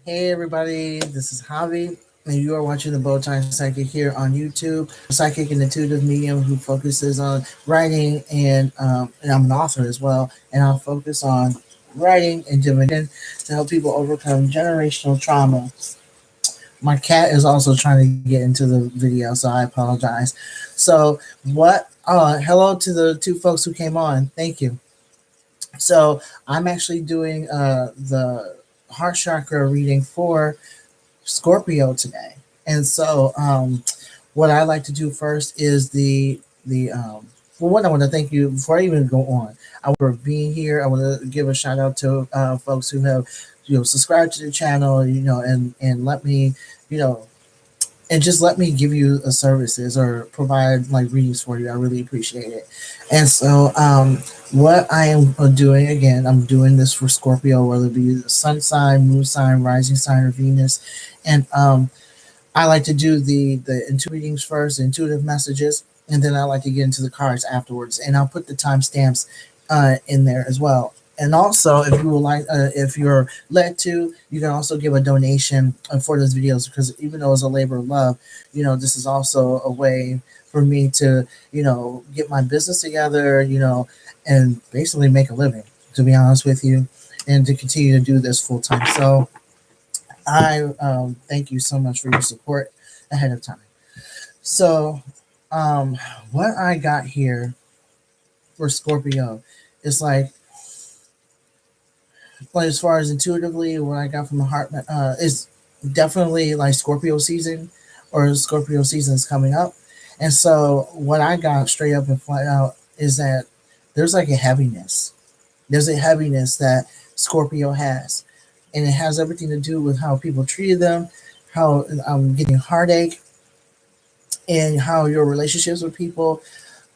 Hey everybody, this is Javi, and you are watching the Bowtie Psychic here on YouTube. Psychic and intuitive medium who focuses on writing, and I'm an author as well, and I'll focus on writing and divination to help people overcome generational trauma. My cat is also trying to get into the video, so I apologize. So, hello to the two folks who came on. Thank you. So, I'm actually doing the Heart Chakra reading for Scorpio today. And so, what I like to do first is the for one, I want to thank you before I even go on. I want for being here. I want to give a shout out to folks who have subscribed to the channel, and let me you know and just let me give you services or provide like readings for you. I really appreciate it. And so, what I am doing again, I'm doing this for Scorpio, whether it be the sun sign, moon sign, rising sign, or Venus. And I like to do the intuitive readings first, intuitive messages, and then I like to get into the cards afterwards. And I'll put the timestamps in there as well. And also, if you would like, if you're led to, you can also give a donation for those videos because even though it's a labor of love, this is also a way for me to, get my business together, and basically make a living. To be honest with you, and to continue to do this full time. So I thank you so much for your support ahead of time. So, um, what I got here for Scorpio is like as far as intuitively, what I got from the heart is definitely like Scorpio season, or Scorpio season is coming up. And so, what I got straight up and flat out is that there's like a heaviness. There's a heaviness that Scorpio has, and it has everything to do with how people treated them, how I'm getting heartache, and how your relationships with people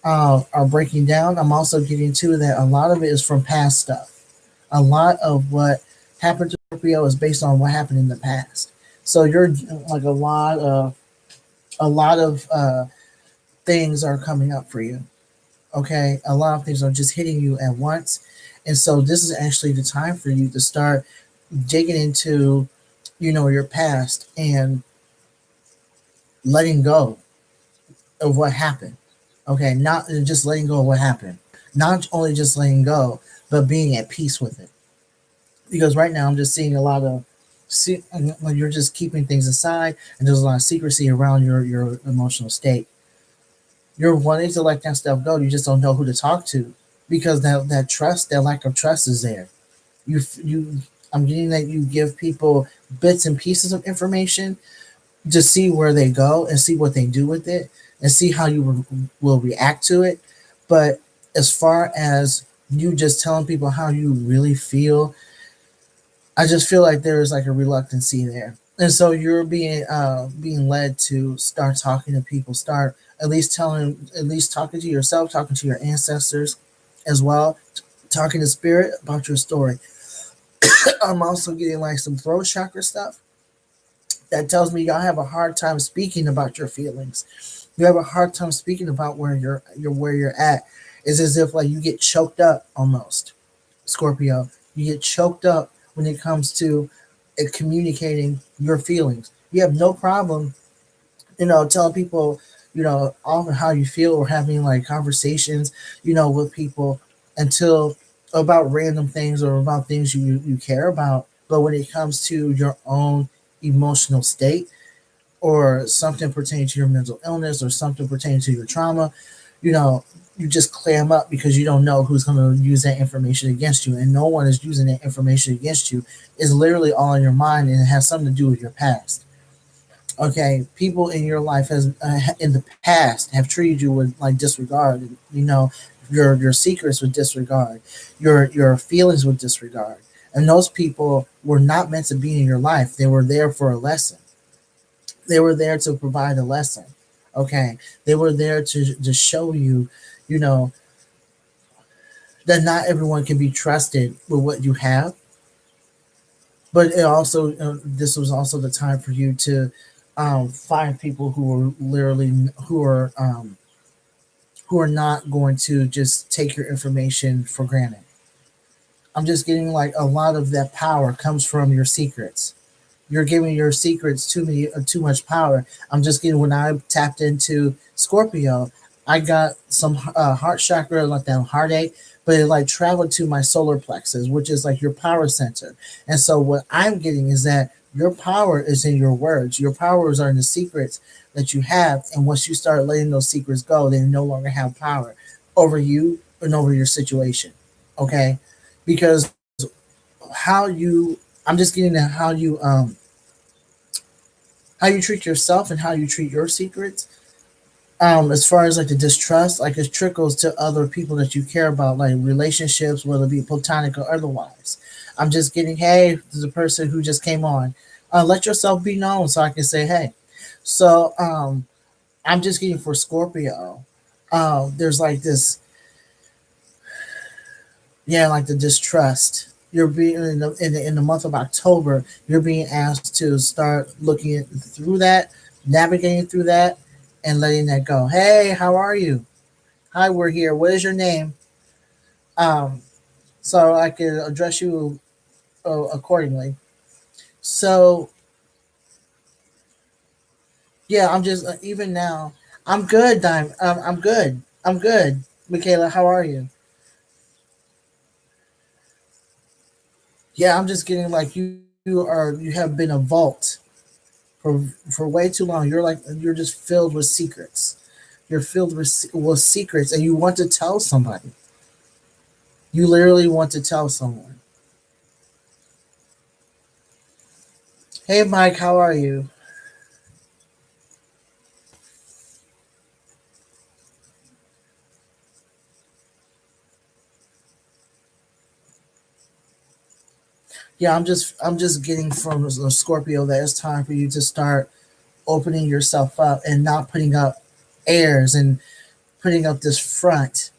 are breaking down. I'm also getting to that a lot of it is from past stuff. A lot of what happened to Scorpio is based on what happened in the past. So you're like a lot of things are coming up for you. Okay, a lot of things are just hitting you at once, and so this is actually the time for you to start digging into, your past and letting go of what happened. Okay, not just letting go of what happened, not only just letting go, but being at peace with it. Because right now I'm just seeing a lot of when you're just keeping things aside, and there's a lot of secrecy around your emotional state. You're wanting to let that stuff go. You just don't know who to talk to because that trust, that lack of trust, is there. You I'm getting that you give people bits and pieces of information to see where they go and see what they do with it and see how you will react to it. But as far as you just telling people how you really feel, I just feel like there is like a reluctancy there. And so you're being led to start talking to people, start at least talking to yourself, talking to your ancestors as well, talking to spirit about your story. I'm also getting like some throat chakra stuff that tells me y'all have a hard time speaking about your feelings. You have a hard time speaking about where you're at. It's as if like you get choked up almost. Scorpio, you get choked up when it comes to communicating your feelings. You have no problem, telling people, all how you feel, or having like conversations, with people until about random things or about things you care about. But when it comes to your own emotional state, or something pertaining to your mental illness, or something pertaining to your trauma, you know, you just clam up because you don't know who's going to use that information against you, and no one is using that information against you. It's literally all in your mind, and it has something to do with your past. Okay, people in your life has in the past have treated you with like disregard. Your secrets with disregard, your feelings with disregard, and those people were not meant to be in your life. They were there for a lesson. They were there to provide a lesson. Okay, they were there to show you, you know, that not everyone can be trusted with what you have. But it also, this was also the time for you to find people who are not going to just take your information for granted. I'm just getting like a lot of that power comes from your secrets. You're giving your secrets to me too much power. I'm just getting when I tapped into Scorpio, I got some heart chakra, like that heartache, but it like traveled to my solar plexus, which is like your power center. And so what I'm getting is that your power is in your words. Your powers are in the secrets that you have. And once you start letting those secrets go, they no longer have power over you and over your situation. Okay? Because how you I'm just getting at how you treat yourself and how you treat your secrets. As far as like the distrust, like it trickles to other people that you care about, like relationships, whether it be platonic or otherwise. I'm just getting, hey, there's a person who just came on. Let yourself be known so I can say hey. So I'm just getting for Scorpio. There's like this, yeah, like the distrust. You're being in the month of October. You're being asked to start looking through that, navigating through that, and letting that go. Hey, how are you? Hi, we're here. What is your name? Um, so I can address you accordingly. So yeah, I'm just even now. I'm good, Dime. I'm good. I'm good. Michaela, how are you? Yeah, I'm just getting like you have been a vault for way too long. You're just filled with secrets. You're filled with secrets, and you want to tell somebody. You literally want to tell someone. Hey, Mike, how are you? Yeah, I'm just getting from the Scorpio that it's time for you to start opening yourself up and not putting up airs and putting up this front.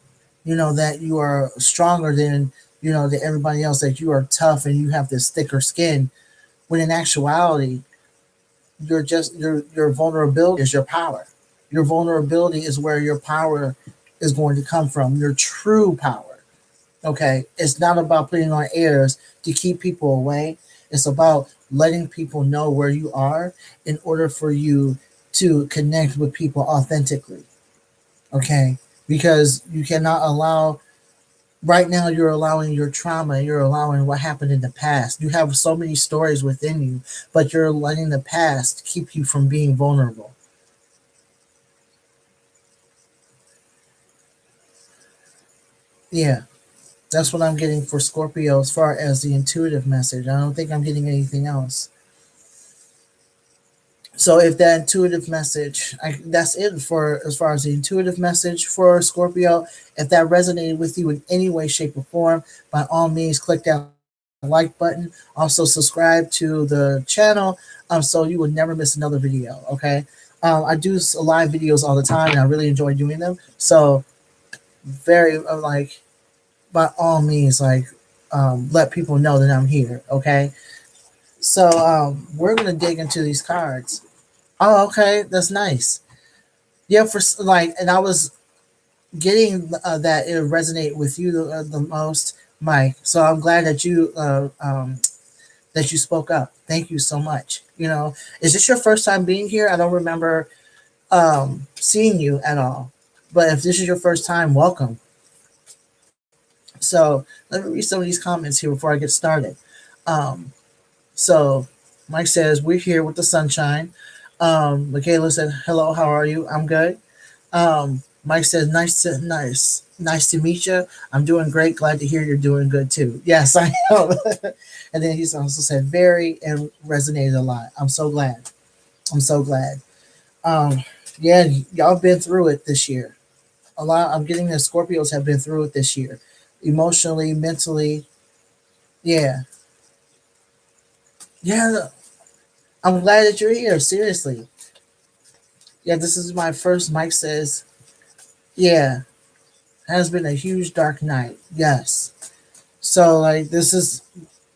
You know that you are stronger than than everybody else. That you are tough and you have this thicker skin. When in actuality, your vulnerability is your power. Your vulnerability is where your power is going to come from. Your true power. Okay, it's not about putting on airs to keep people away. It's about letting people know where you are in order for you to connect with people authentically. Okay, because you cannot allow. Right now, you're allowing your trauma. You're allowing what happened in the past. You have so many stories within you, but you're letting the past keep you from being vulnerable. Yeah, that's what I'm getting for Scorpio as far as the intuitive message. I don't think I'm getting anything else. So if that intuitive message, that's it for as far as the intuitive message for Scorpio. If that resonated with you in any way, shape, or form, by all means, click that like button. Also, subscribe to the channel so you would never miss another video. Okay, I do live videos all the time, and I really enjoy doing them. So very like by all means, like let people know that I'm here. Okay, so we're gonna dig into these cards. Oh, okay, that's nice. Yeah, for like, and I was getting that it resonate with you the most, Mike. So I'm glad that you spoke up. Thank you so much. Is this your first time being here? I don't remember seeing you at all. But if this is your first time, welcome. So let me read some of these comments here before I get started. Um, so Mike says, we're here with the sunshine. Michaela said, hello, how are you? I'm good. Mike says, nice to meet you. I'm doing great. Glad to hear you're doing good too. Yes, I know. And then he's also said, very and resonated a lot. I'm so glad. I'm so glad. Um, yeah, y'all been through it this year. A lot. I'm getting the Scorpios have been through it this year, emotionally, mentally. Yeah, yeah. I'm glad that you're here. Seriously. Yeah, this is my first. Mike says, yeah, has been a huge dark night. Yes. So like this is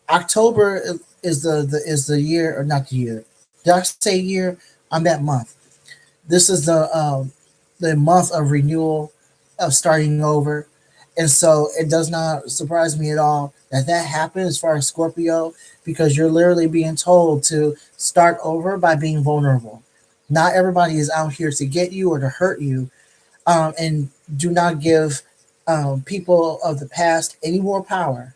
October is the year or not the year. Did I say year? I'm that month. This is the month of renewal, of starting over, And so it does not surprise me at all that that happened as far as Scorpio, because you're literally being told to start over by being vulnerable. Not everybody is out here to get you or to hurt you. And do not give people of the past any more power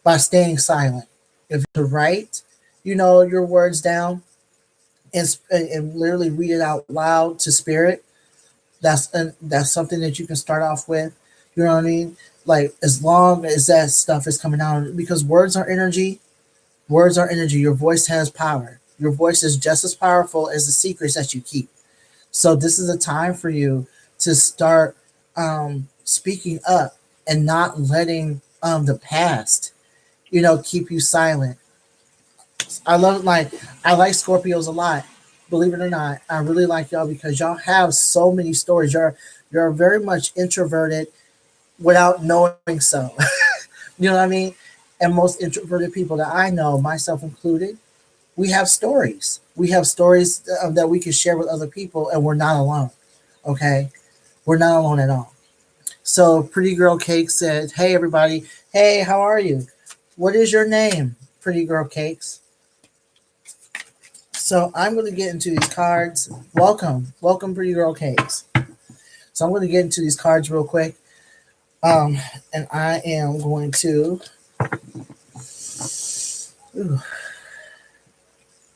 by staying silent. If you're to write, your words down and literally read it out loud to spirit, that's something that you can start off with. You know what I mean? Like, as long as that stuff is coming out, because words are energy. Words are energy. Your voice has power. Your voice is just as powerful as the secrets that you keep. So this is a time for you to start speaking up and not letting the past, keep you silent. I like Scorpios a lot. Believe it or not, I really like y'all because y'all have so many stories. You're very much introverted without knowing so. You know what I mean? And most introverted people that I know, myself included, we have stories. We have stories that we can share with other people, and we're not alone. Okay, we're not alone at all. So, Pretty Girl Cake said, "Hey everybody, hey, how are you? What is your name, Pretty Girl Cakes?" So I'm going to get into these cards. Welcome, Pretty Girl Cakes. So I'm going to get into these cards real quick, and I am going to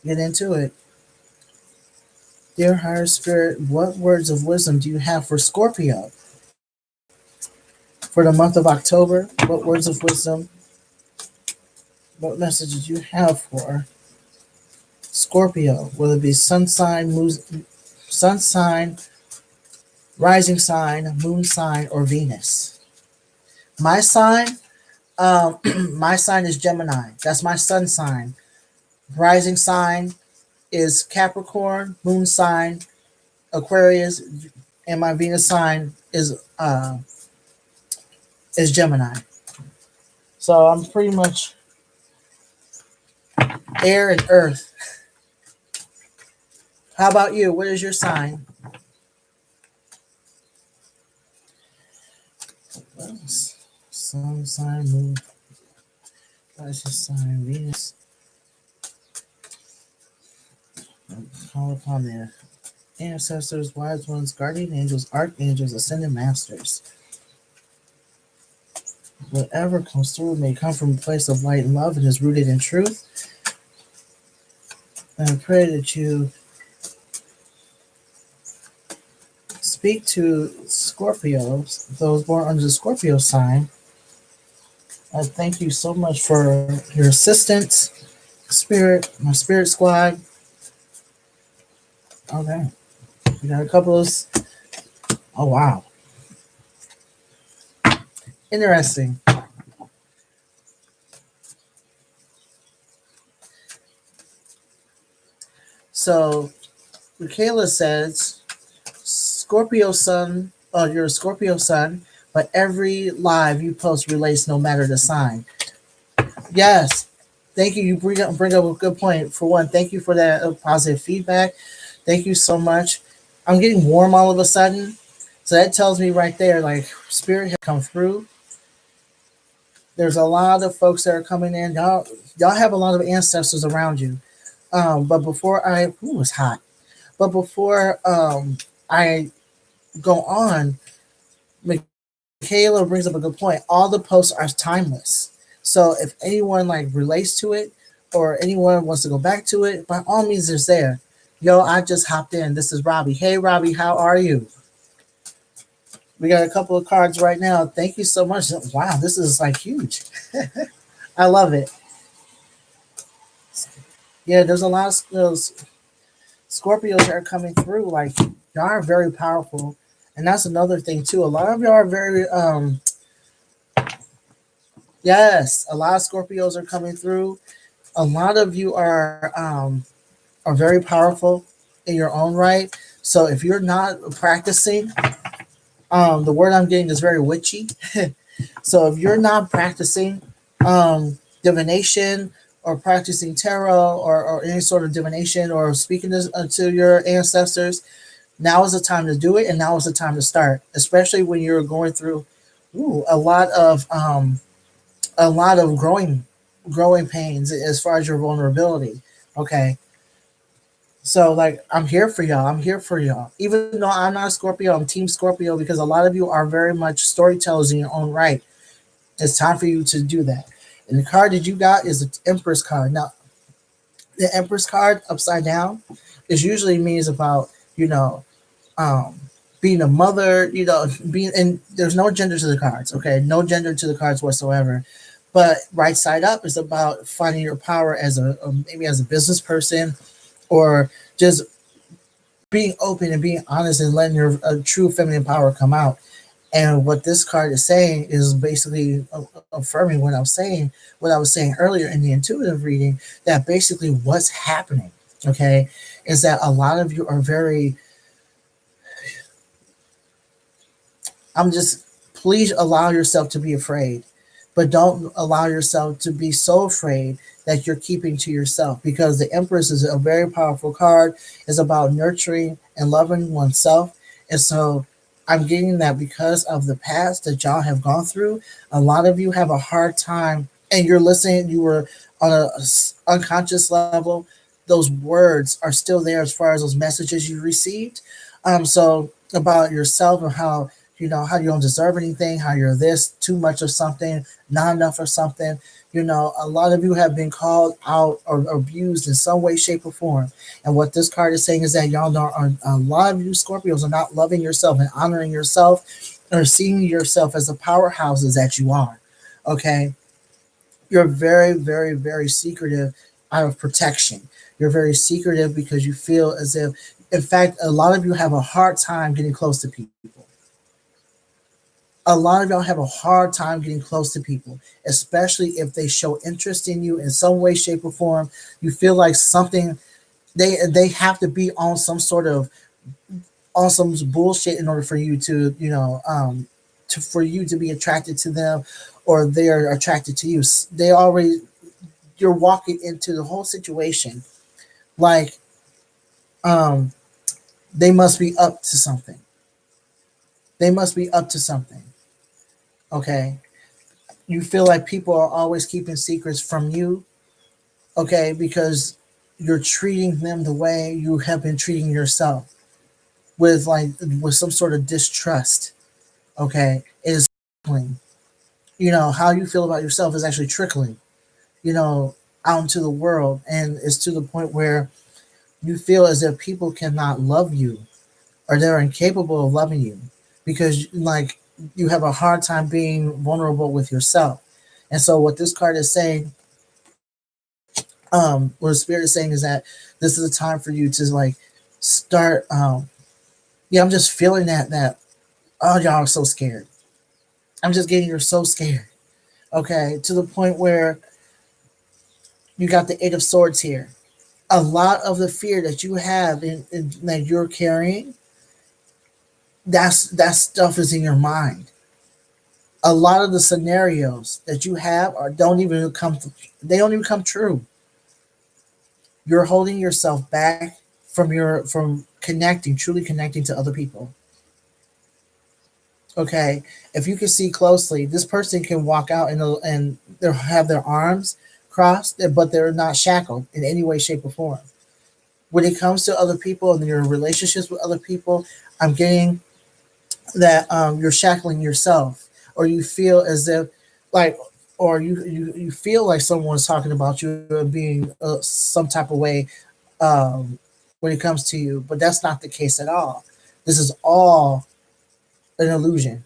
get into it. Dear Higher Spirit, what words of wisdom do you have for Scorpio for the month of October? What words of wisdom, what messages do you have for Scorpio? Whether it be sun sign, rising sign, moon sign, or Venus. My sign, my sign is Gemini. That's my sun sign. Rising sign is Capricorn. Moon sign, Aquarius, and my Venus sign is Gemini. So I'm pretty much air and earth. How about you? What is your sign? Sun sign, moon, rising sign, Venus. Call upon the ancestors, wise ones, guardian angels, archangels, ascended masters. Whatever comes through may come from a place of light and love and is rooted in truth. And I pray that you speak to Scorpios, those born under the Scorpio sign. I thank you so much for your assistance, Spirit, my Spirit Squad. Okay. We got a couple of. Oh, wow. Interesting. So, Michaela says, Scorpio sun, you're a Scorpio sun, but every live you post relates no matter the sign. Yes. Thank you. You bring up a good point. For one, thank you for that positive feedback. Thank you so much. I'm getting warm all of a sudden. So that tells me right there, like, spirit has come through. There's a lot of folks that are coming in. Y'all have a lot of ancestors around you. But before it's hot. But before I go on, Michaela brings up a good point. All the posts are timeless. So if anyone like relates to it or anyone wants to go back to it, by all means, it's there. Yo, I just hopped in. This is Robbie. Hey, Robbie, how are you? We got a couple of cards right now. Thank you so much. Wow, this is like huge. I love it. Yeah, there's a lot of those Scorpios that are coming through. Like, y'all are very powerful. And that's another thing too. A lot of y'all are very yes, a lot of Scorpios are coming through. A lot of you are very powerful in your own right. So if you're not practicing, the word I'm getting is very witchy. So if you're not practicing divination or practicing tarot or any sort of divination or speaking to your ancestors, now is the time to do it, and now is the time to start, especially when you're going through Ooh, a lot of growing pains as far as your vulnerability. Okay, so like I'm here for y'all. I'm here for y'all. Even though I'm not a Scorpio, I'm Team Scorpio because a lot of you are very much storytellers in your own right. It's time for you to do that. And the card that you got is the Empress card. Now, the Empress card upside down is usually means about, um, being a mother, being, and there's no gender to the cards, okay? No gender to the cards whatsoever. But right side up is about finding your power as maybe as a business person, or just being open and being honest and letting your true feminine power come out. And what this card is saying is basically affirming what I was saying earlier in the intuitive reading, that basically what's happening, okay, is that a lot of you are very, I'm just, please allow yourself to be afraid, but don't allow yourself to be so afraid that you're keeping to yourself, because the Empress is a very powerful card. It's about nurturing and loving oneself. And so I'm getting that because of the past that y'all have gone through, a lot of you have a hard time, and you're listening, you were on a unconscious level, those words are still there as far as those messages you received. So about yourself and how, how you don't deserve anything, how you're this, too much of something, not enough of something. A lot of you have been called out or abused in some way, shape, or form. And what this card is saying is that y'all don't, are, a lot of you Scorpios are not loving yourself and honoring yourself, or seeing yourself as the powerhouses that you are. Okay, you're very, very, very secretive out of protection. You're very secretive because you feel as if, in fact, a lot of you have a hard time getting close to people. A lot of y'all have a hard time getting close to people, especially if they show interest in you in some way, shape, or form. You feel like something, they have to be on some sort of on some bullshit in order for you to, for you to be attracted to them, or they are attracted to you. They already, you're walking into the whole situation like, um they must be up to something. They must be up to something. Okay. You feel like people are always keeping secrets from you, okay, because you're treating them the way you have been treating yourself, with like, with some sort of distrust. Okay. It is trickling. How you feel about yourself is actually trickling, you know, out into the world, and it's to the point where you feel as if people cannot love you, or they're incapable of loving you, because like you have a hard time being vulnerable with yourself. And so what this card is saying, what the spirit is saying is that this is a time for you to like start, yeah, I'm just feeling that, oh, y'all are so scared. I'm just getting, you're so scared. Okay, to the point where you got the Eight of Swords here. A lot of the fear that you have that you're carrying, that stuff is in your mind. A lot of the scenarios that you have are don't even come, they don't even come true. You're holding yourself back from connecting, truly connecting to other people. Okay, if you can see closely, this person can walk out and they have their arms crossed, but they're not shackled in any way, shape, or form. When it comes to other people and your relationships with other people, I'm getting that, you're shackling yourself, or you feel as if like, or you feel like someone's talking about you and being some type of way, um, when it comes to you, but that's not the case at all. This is all an illusion.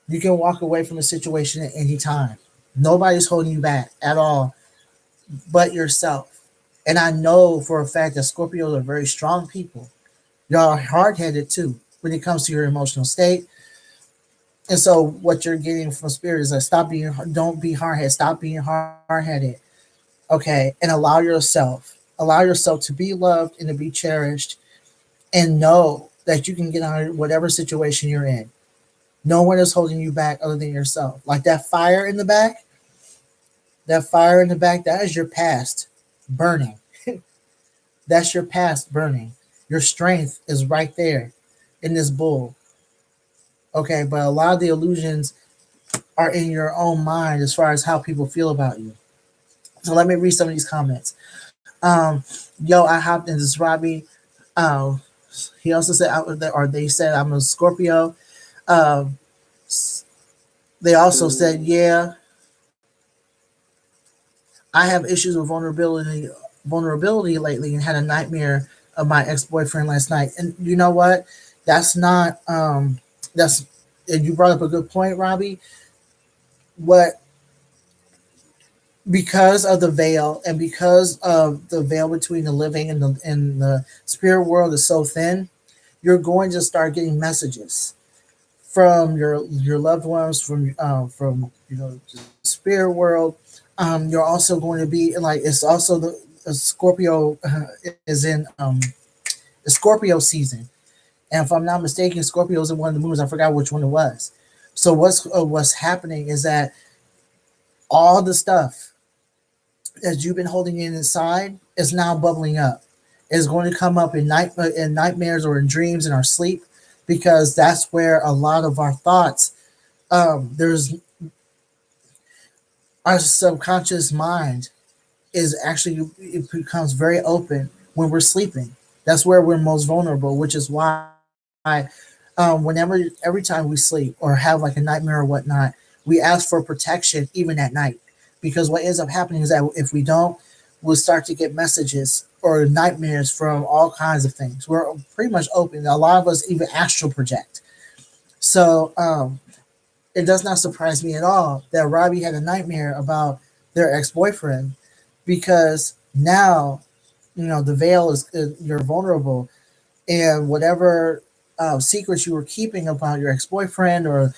You can walk away from a situation at any time. Nobody's holding you back at all but yourself. And I know for a fact that Scorpios are very strong people. Y'all are hard headed too when it comes to your emotional state. And so what you're getting from spirit is like, don't be hard headed, stop being hard headed. Okay. And allow yourself to be loved and to be cherished, and know that you can get out of whatever situation you're in. No one is holding you back other than yourself. Like that fire in the back, that is your past burning. That's your past burning. Your strength is right there in this bull. Okay, but a lot of the illusions are in your own mind as far as how people feel about you. So let me read some of these comments. Yo, I hopped in this Robbie. Um, he also said, or they said, I'm a Scorpio. Um, they also said, yeah, I have issues with vulnerability lately, and had a nightmare of my ex boyfriend last night. And you know what? That's not that's and you brought up a good point, Robbie. What Because of the veil, and because of the veil between the living and the spirit world is so thin, you're going to start getting messages from your loved ones, from the spirit world. You're also going to be like, it's also the Scorpio is in the Scorpio season, and if I'm not mistaken, Scorpio's in one of the moons. I forgot which one it was. So what's happening is that all the stuff that you've been holding in inside is now bubbling up. It's going to come up in nightmares or in dreams in our sleep, because that's where a lot of our thoughts. There's Our subconscious mind is actually, it becomes very open when we're sleeping. That's where we're most vulnerable, which is why whenever every time we sleep or have like a nightmare or whatnot, we ask for protection even at night. Because what ends up happening is that if we don't, we'll start to get messages or nightmares from all kinds of things. We're pretty much open. A lot of us even astral project. So it does not surprise me at all that Robbie had a nightmare about their ex boyfriend, because now the veil is, you're vulnerable, and whatever secrets you were keeping about your ex boyfriend, or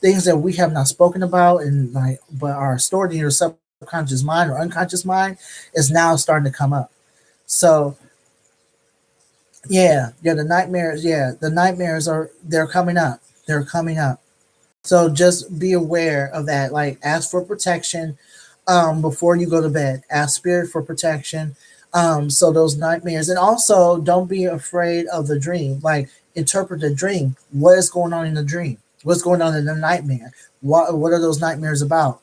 things that we have not spoken about and like but are stored in your subconscious mind or unconscious mind, is now starting to come up. So yeah, the nightmares are, they're coming up. They're coming up. So just be aware of that. Like, ask for protection before you go to bed. Ask spirit for protection. So those nightmares, and also don't be afraid of the dream. Like, interpret the dream. What is going on in the dream? What's going on in the nightmare? What are those nightmares about?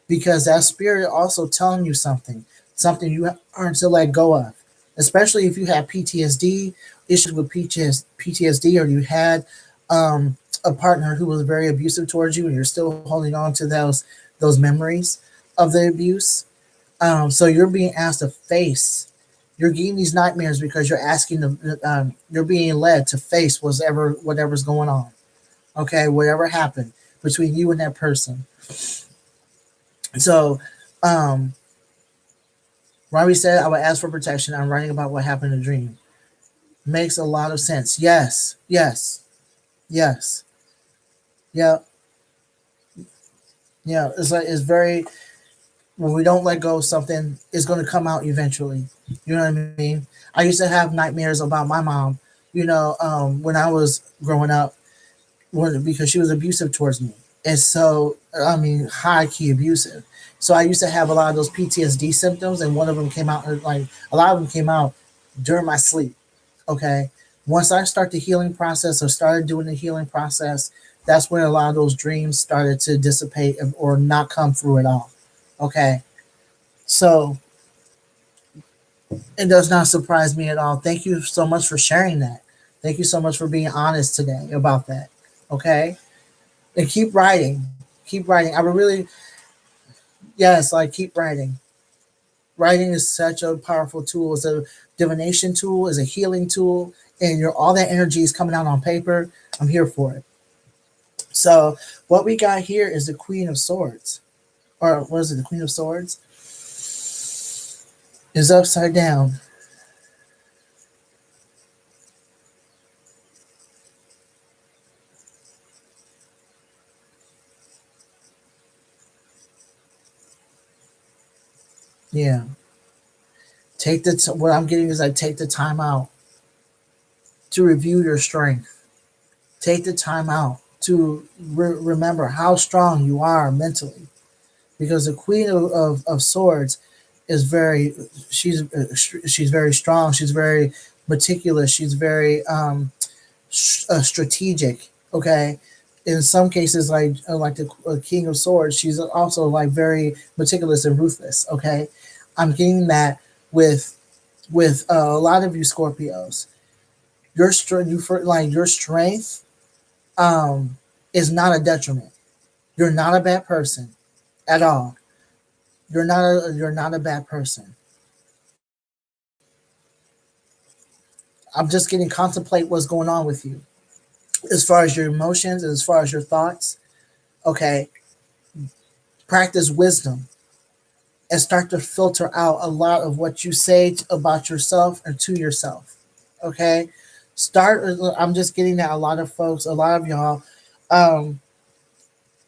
Because that spirit also telling you something you aren't to let go of. Especially if you have PTSD, issues with PTSD, or you had a partner who was very abusive towards you, and you're still holding on to those memories of the abuse. So you're being asked to face. You're getting these nightmares because you're asking them. You're being led to face whatever's going on. Okay, whatever happened between you and that person. So, um, Robbie said, "I would ask for protection. I'm writing about what happened in the dream." Makes a lot of sense. Yes, yes, yes, yeah, yeah. It's like, it's very, when we don't let go of something, it's going to come out eventually. You know what I mean? I used to have nightmares about my mom, when I was growing up, because she was abusive towards me. And so, I mean, high key abusive. So I used to have a lot of those PTSD symptoms, and one of them came out, like, a lot of them came out during my sleep. Okay. Once I start the healing process, or started doing the healing process, that's when a lot of those dreams started to dissipate or not come through at all. Okay. So it does not surprise me at all. Thank you so much for sharing that. Thank you so much for being honest today about that. Okay. And keep writing. Keep writing. I would really, yes, like, keep writing. Writing is such a powerful tool. It's a divination tool, it's a healing tool, and all that energy is coming out on paper. I'm here for it. So what we got here is the Queen of Swords. Or what is it? The Queen of Swords is upside down. Yeah. What I'm getting is, I take the time out to review your strength. Take the time out to remember how strong you are mentally, because the Queen of Swords is very, she's very strong. She's very meticulous. She's very strategic. Okay, in some cases, like the King of Swords, she's also like very meticulous and ruthless. Okay, I'm getting that with a lot of you Scorpios. Your strength, your strength, um, is not a detriment. You're not a bad person at all. You're not a bad person. I'm just getting contemplate what's going on with you as far as your emotions, as far as your thoughts. Okay, practice wisdom and start to filter out a lot of what you say about yourself and to yourself. Okay, start. I'm just getting that a lot of folks, a lot of y'all, um,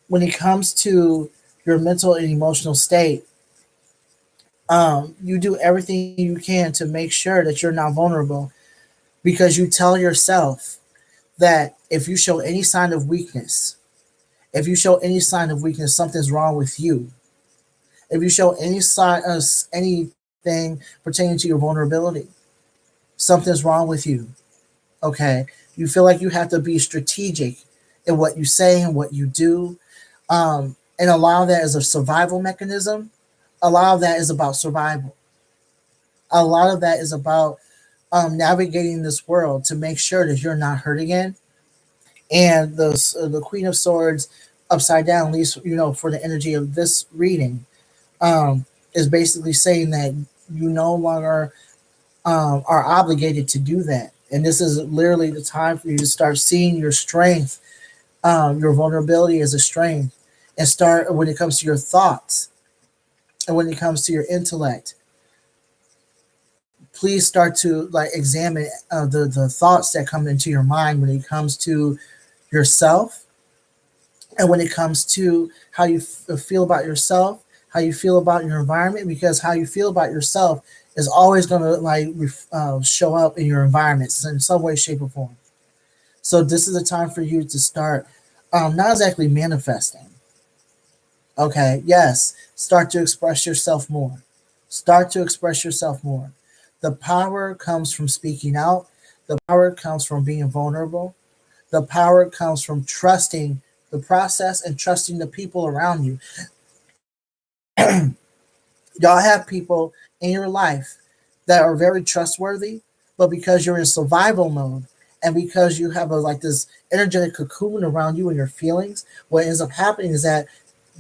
when it comes to your mental and emotional state, you do everything you can to make sure that you're not vulnerable because you tell yourself that if you show any sign of weakness, if you show any sign of weakness, something's wrong with you. If you show any sign of anything pertaining to your vulnerability, something's wrong with you. Okay, you feel like you have to be strategic in what you say and what you do, and a lot of that is a survival mechanism. A lot of that is about survival. A lot of that is about navigating this world to make sure that you're not hurt again. And the Queen of Swords upside down, at least for the energy of this reading, is basically saying that you no longer are obligated to do that. And this is literally the time for you to start seeing your strength, your vulnerability as a strength, and start when it comes to your thoughts and when it comes to your intellect. Please start to like examine the thoughts that come into your mind when it comes to yourself and when it comes to how you feel about yourself, how you feel about your environment, because how you feel about yourself is always going to show up in your environments in some way, shape, or form. So this is a time for you to start, not exactly manifesting. Okay, yes, start to express yourself more. Start to express yourself more. The power comes from speaking out. The power comes from being vulnerable. The power comes from trusting the process and trusting the people around you. Y'all have people in your life that are very trustworthy, but because you're in survival mode and because you have like this energetic cocoon around you and your feelings, what ends up happening is that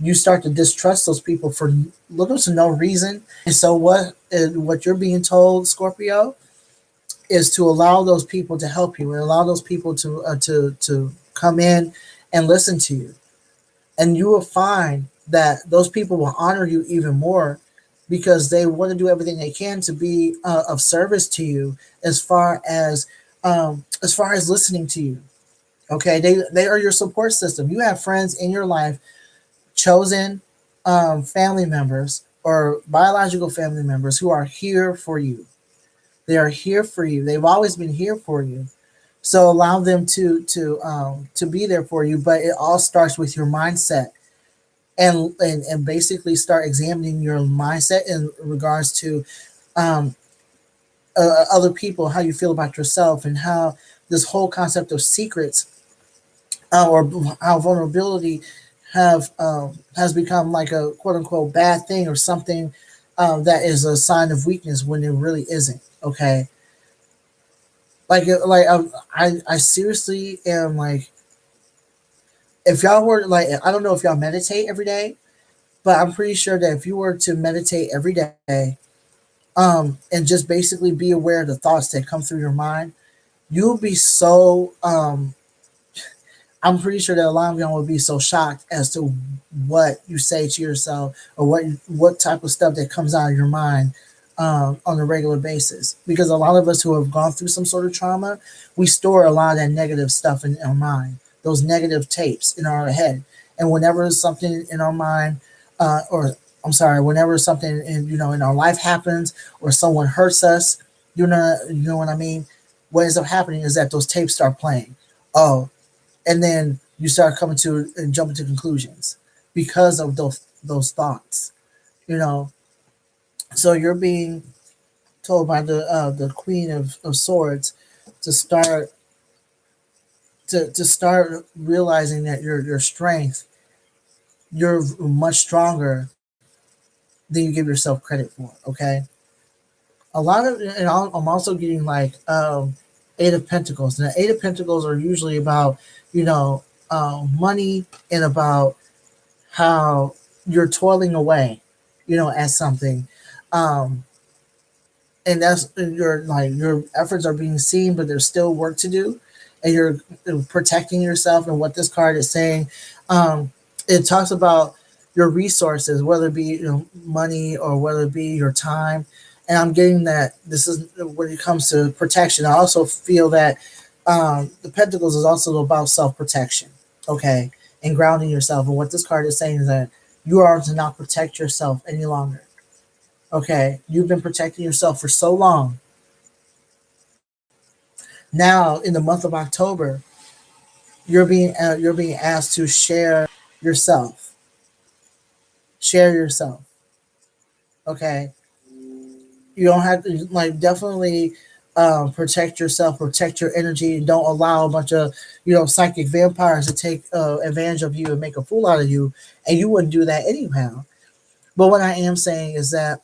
you start to distrust those people for little to no reason. And so what you're being told, Scorpio, is to allow those people to help you and allow those people to come in and listen to you, and you will find that those people will honor you even more because they want to do everything they can to be of service to you as far as listening to you. Okay, they are your support system. You have friends in your life, chosen family members or biological family members who are here for you. They are here for you. They've always been here for you. So allow them to be there for you. But it all starts with your mindset, and basically start examining your mindset in regards to um, other people, how you feel about yourself, and how this whole concept of secrets or how vulnerability has become like a quote unquote bad thing or something that is a sign of weakness when it really isn't. Okay, I seriously am like, if y'all were like, I don't know if y'all meditate every day, but I'm pretty sure that if you were to meditate every day, and just basically be aware of the thoughts that come through your mind, you'll be so I'm pretty sure that a lot of y'all would be so shocked as to what you say to yourself or what type of stuff that comes out of your mind on a regular basis. Because a lot of us who have gone through some sort of trauma, we store a lot of that negative stuff in our mind, those negative tapes in our head. And whenever something in our mind, or I'm sorry, whenever something in our life happens or someone hurts us, you know what I mean. What ends up happening is that those tapes start playing. Oh, and then you start coming to and jumping to conclusions because of those thoughts, you know. So you're being told by the Queen of Swords to start to start realizing that your strength, you're much stronger than you give yourself credit for. Okay, a lot of, and I'm also getting like Eight of Pentacles. And the Eight of Pentacles are usually about, you know, money, and about how you're toiling away, you know, at something. Um, and that's your, like, your efforts are being seen, but there's still work to do, and you're protecting yourself. And what this card is saying, um, it talks about your resources, whether it be, you know, money, or whether it be your time. And I'm getting that this is when it comes to protection. I also feel that the Pentacles is also about self protection, okay, and grounding yourself. And what this card is saying is that you are to not protect yourself any longer. Okay, you've been protecting yourself for so long. Now, in the month of October, you're being asked to yourself. Share yourself. Okay, you don't have to, like, definitely protect yourself, protect your energy, and don't allow a bunch of, you know, psychic vampires to take advantage of you and make a fool out of you. And you wouldn't do that anyhow. But what I am saying is that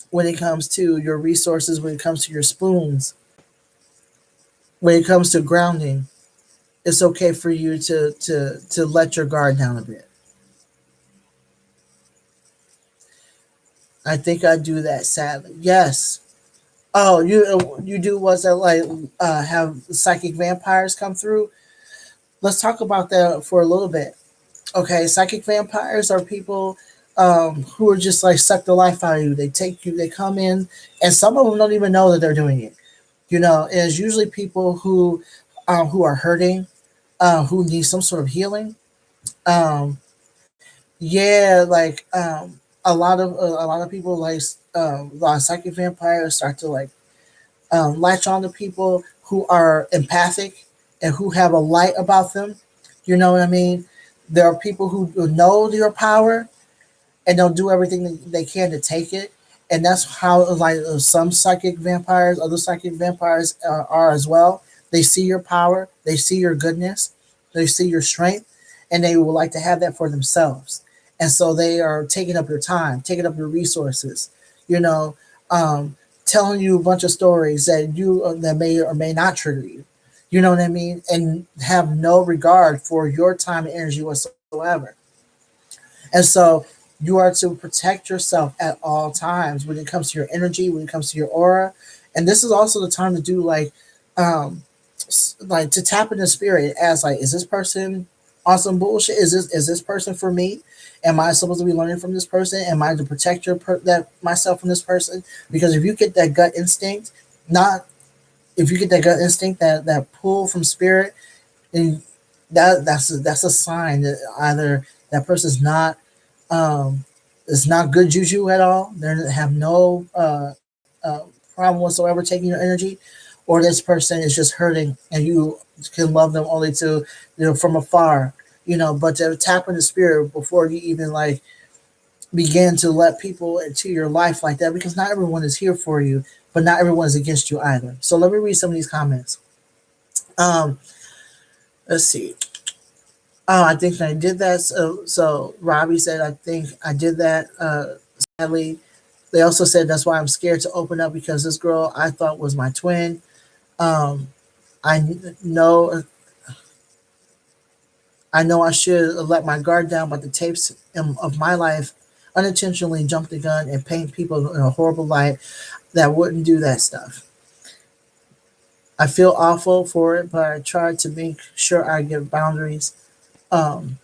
when it comes to your resources, when it comes to your spoons, when it comes to grounding, it's okay for you to let your guard down a bit. I think I do that, sadly. Yes. Oh, you do, was that like have psychic vampires come through? Let's talk about that for a little bit. Okay, psychic vampires are people who are just like suck the life out of you. They take you, they come in, and some of them don't even know that they're doing it. You know, and it's usually people who are hurting, who need some sort of healing. Um, yeah, like a lot of people, like a lot of psychic vampires start to like latch on to people who are empathic and who have a light about them. You know what I mean? There are people who know your power, and they'll do everything they can to take it. And that's how, like, some psychic vampires, other psychic vampires are as well. They see your power, they see your goodness, they see your strength, and they would like to have that for themselves. And so they are taking up your time, taking up your resources, you know, telling you a bunch of stories that that may or may not trigger you. You know what I mean? And have no regard for your time and energy whatsoever. And so you are to protect yourself at all times when it comes to your energy, when it comes to your aura. And this is also the time to do um, like to tap into spirit as like, is this person on some bullshit? Is this person for me? Am I supposed to be learning from this person? Am I to protect that myself from this person? Because if you get that gut instinct, not if you get that gut instinct, that pull from spirit, then that's a sign that either that person's not it's not good juju at all. They have no problem whatsoever taking your energy, or this person is just hurting, and you can love them only to, you know, from afar. You know, but to tap into spirit before you even like begin to let people into your life like that, because not everyone is here for you, but not everyone is against you either. So let me read some of these comments. Um, let's see. Oh, I think I did that. So Robbie said, I think I did that. Sadly, they also said that's why I'm scared to open up, because this girl I thought was my twin. Um, I know, I know I should let my guard down, but the tapes of my life unintentionally jumped the gun and paint people in a horrible light that wouldn't do that stuff. I feel awful for it, but I try to make sure I give boundaries. Um,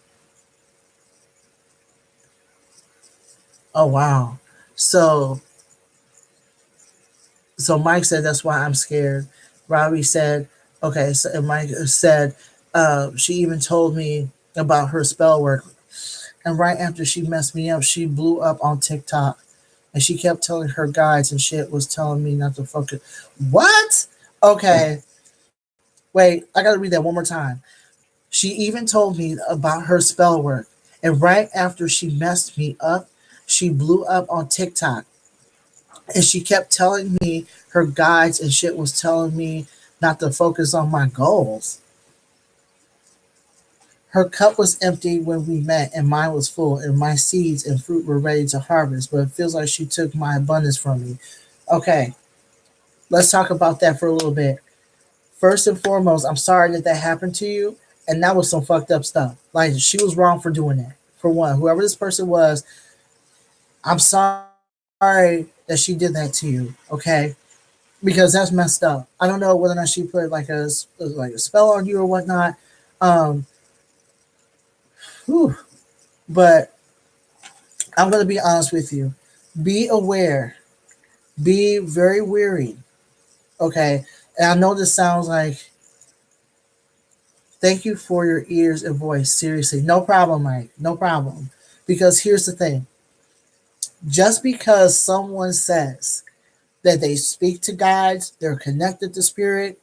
oh wow. So so Mike said that's why I'm scared. Robbie said, okay, so and Mike said she even told me about her spell work. And right after she messed me up, she blew up on TikTok. And she kept telling her guides and shit was telling me not to fuck it. What? Okay. Wait, I gotta read that one more time. She even told me about her spell work. And right after she messed me up, she blew up on TikTok. And she kept telling me her guides and shit was telling me not to focus on my goals. Her cup was empty when we met, and mine was full, and my seeds and fruit were ready to harvest, but it feels like she took my abundance from me. Okay, let's talk about that for a little bit. First and foremost, I'm sorry that that happened to you, and that was some fucked up stuff. Like, she was wrong for doing that. For one, whoever this person was, I'm sorry that she did that to you, okay? Because that's messed up. I don't know whether or not she put like a spell on you or whatnot. Um, whew, but I'm gonna be honest with you. Be aware. Be very weary. Okay. And I know this sounds like thank you for your ears and voice. Seriously. No problem, Mike. No problem. Because here's the thing. Just because someone says that they speak to guides, they're connected to spirit,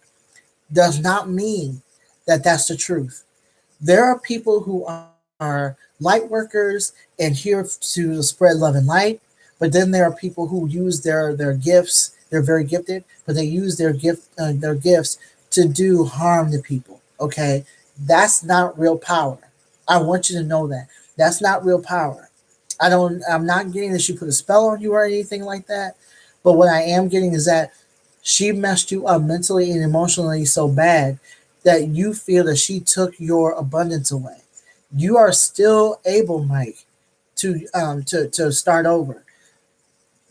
does not mean that that's the truth. There are people who are light workers and here to spread love and light, but then there are people who use their gifts. They're very gifted, but they use their gifts to do harm to people. Okay, that's not real power. I want you to know that that's not real power. I don't. I'm not getting that she put a spell on you or anything like that. But what I am getting is that she messed you up mentally and emotionally so bad that you feel that she took your abundance away. You are still able, Mike, to start over.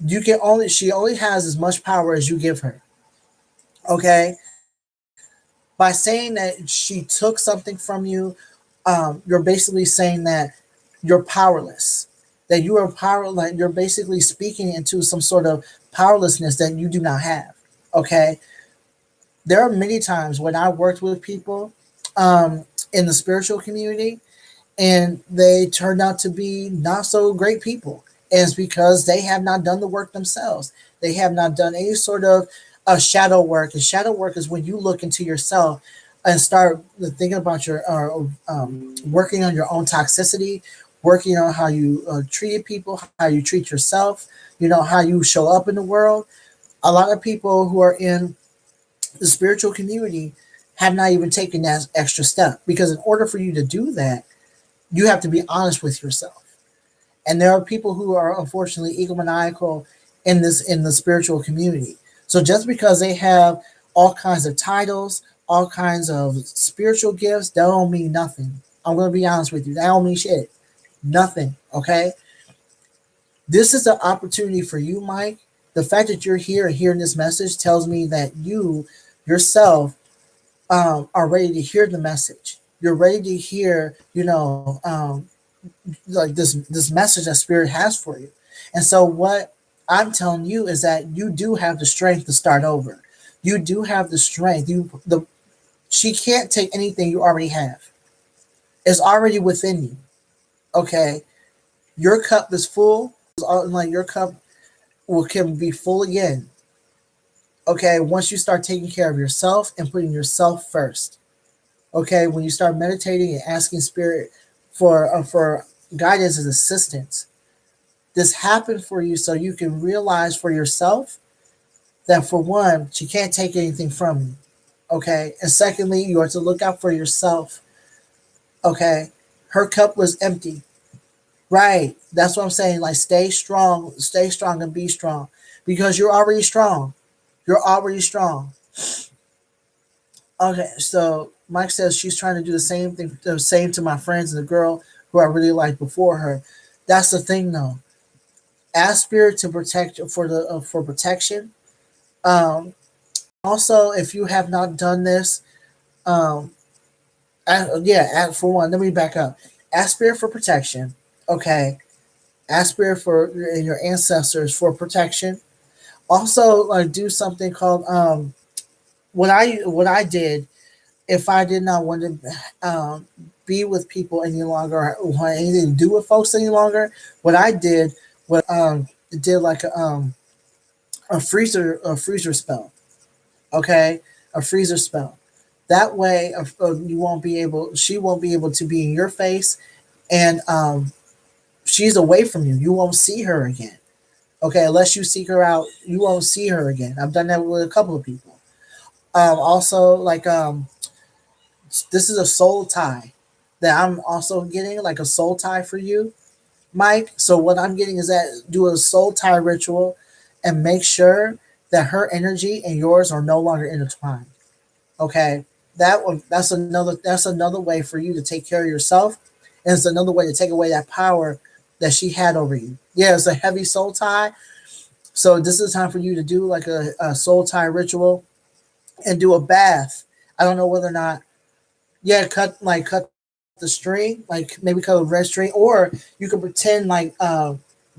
You can only She only has as much power as you give her. Okay, by saying that she took something from you, you're basically saying that you're powerless. That you are power. Like, you're basically speaking into some sort of powerlessness that you do not have. Okay, there are many times when I worked with people in the spiritual community, and they turned out to be not so great people. And it's because they have not done the work themselves. They have not done any sort of shadow work. And shadow work is when you look into yourself and start thinking about your working on your own toxicity, working on how you treated people, how you treat yourself, how you show up in the world. A lot of people who are in the spiritual community have not even taken that extra step, because in order for you to do that, you have to be honest with yourself. And there are people who are unfortunately egomaniacal in the spiritual community. So just because they have all kinds of titles, all kinds of spiritual gifts, that don't mean nothing. I'm gonna be honest with you. That don't mean shit. Nothing. Okay. This is an opportunity for you, Mike. The fact that you're here and hearing this message tells me that you yourself are ready to hear the message. You're ready to hear, like this message that spirit has for you. And so what I'm telling you is that you do have the strength to start over. You do have the strength. She can't take anything you already have. It's already within you. Okay, your cup is full. Like, your cup can be full again. Okay, once you start taking care of yourself and putting yourself first. Okay, when you start meditating and asking spirit for guidance and assistance, this happened for you so you can realize for yourself that, for one, she can't take anything from you. Okay, and secondly, you are to look out for yourself. Okay, her cup was empty. Right, that's what I'm saying. Like, stay strong, and be strong, because you're already strong. You're already strong. Okay, so Mike says she's trying to do the same thing, the same to my friends and the girl who I really liked before her. That's the thing, though. Ask spirit to protect for protection. Um, Also, if you have not done this, um, for one, let me back up. Ask spirit for protection. Okay, ask spirit for your ancestors for protection. Also, like, do something called what I did if I did not want to be with people any longer, or want anything to do with folks any longer. What I did was did like a freezer spell. Okay, a freezer spell. That way, you won't be able. She won't be able to be in your face, and she's away from you. You won't see her again. Okay, unless you seek her out, you won't see her again. I've done that with a couple of people. Also, like this is a soul tie that I'm also getting, like a soul tie for you, Mike. So what I'm getting is that do a soul tie ritual and make sure that her energy and yours are no longer intertwined. Okay, that's another way for you to take care of yourself, and it's another way to take away that power that she had over you. Yeah, it's a heavy soul tie. So this is time for you to do like a soul tie ritual and do a bath. I don't know whether or not, yeah, cut the string, like maybe cut a red string, or you can pretend like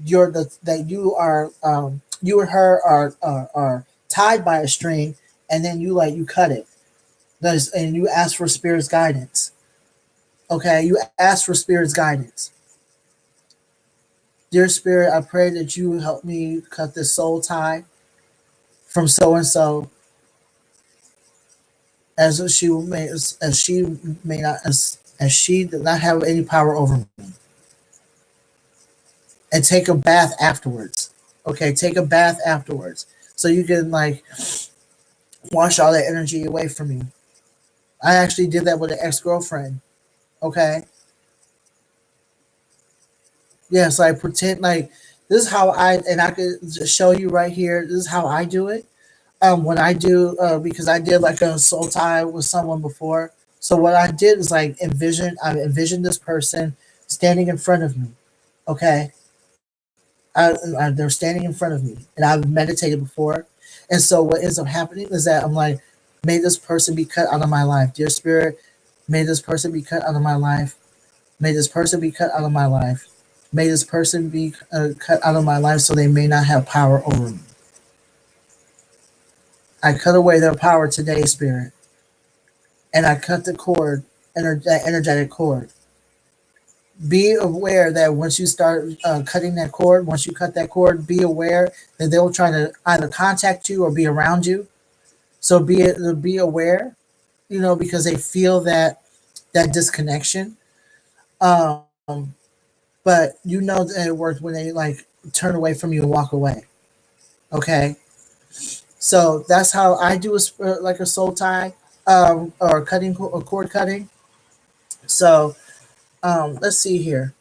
you're that you and her are tied by a string, and then you cut it. That is, and you ask for spirit's guidance. Okay, you ask for spirit's guidance. Dear spirit, I pray that you help me cut this soul tie from so and so, as she may not as she did not have any power over me, and take a bath afterwards. Okay, take a bath afterwards so you can like wash all that energy away from you. I actually did that with an ex girlfriend. Okay, yeah, so I pretend like this is how I could just show you right here. This is how I do it. When I do, because I did like a soul tie with someone before. So what I did is like I envisioned this person standing in front of me. Okay, they're standing in front of me, and I've meditated before. And so what ends up happening is that I'm like, may this person be cut out of my life, dear spirit. May this person be cut out of my life. May this person be cut out of my life. May this person be cut out of my life so they may not have power over me. I cut away their power today, spirit, and I cut the cord, that energetic cord. Be aware that once you start cutting that cord, once you cut that cord, be aware that they will try to either contact you or be around you. So be aware, because they feel that disconnection. Um, but you know that it worked when they like turn away from you and walk away. Okay, so that's how I do like a soul tie, or a cord cutting. So let's see here.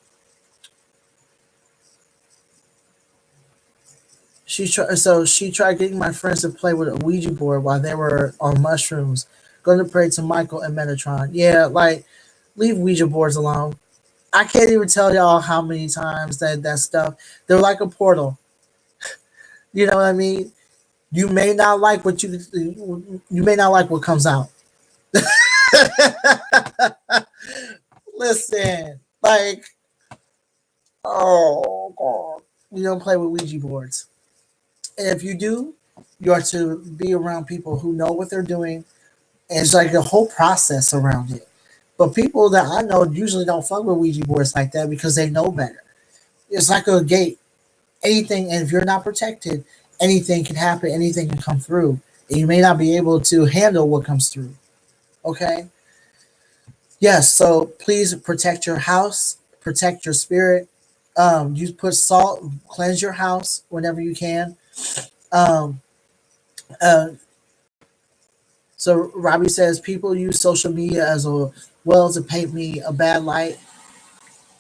She tried getting my friends to play with a Ouija board while they were on mushrooms. Going to pray to Michael and Metatron. Yeah, like leave Ouija boards alone. I can't even tell y'all how many times that stuff. They're like a portal. You know what I mean? You may not like you may not like what comes out. Listen, like, oh god, you don't play with Ouija boards. And if you do, you are to be around people who know what they're doing. And it's like a whole process around it. But people that I know usually don't fuck with Ouija boards like that because they know better. It's like a gate. Anything, and if you're not protected, anything can happen. Anything can come through, and you may not be able to handle what comes through. Okay. Yes. So please protect your house. Protect your spirit. You put salt. Cleanse your house whenever you can. Um, uh, so Robbie says people use social media as well to paint me a bad light,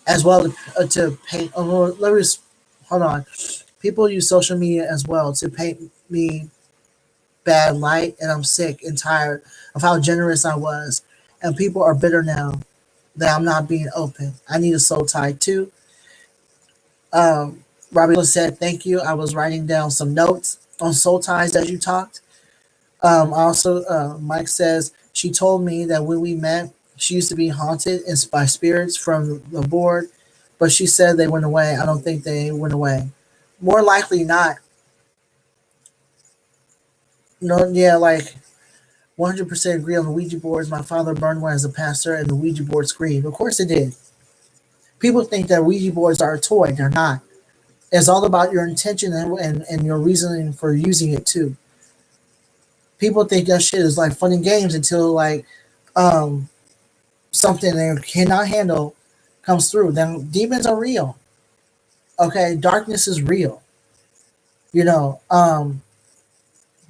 as well to paint. Oh, well, hold on. People use social media as well to paint me bad light, and I'm sick and tired of how generous I was. And people are bitter now that I'm not being open. I need a soul tie too. Robbie said, "Thank you. I was writing down some notes on soul ties as you talked." Also, Mike says she told me that when we met, she used to be haunted by spirits from the board, but she said they went away. I don't think they went away. More likely not. No, yeah, like 100% agree on the Ouija boards. My father burned one as a pastor, and the Ouija board screamed. Of course it did. People think that Ouija boards are a toy. They're not. It's all about your intention and your reasoning for using it too. People think that shit is like fun and games until like um, something they cannot handle comes through. Then demons are real. Okay, darkness is real. You know,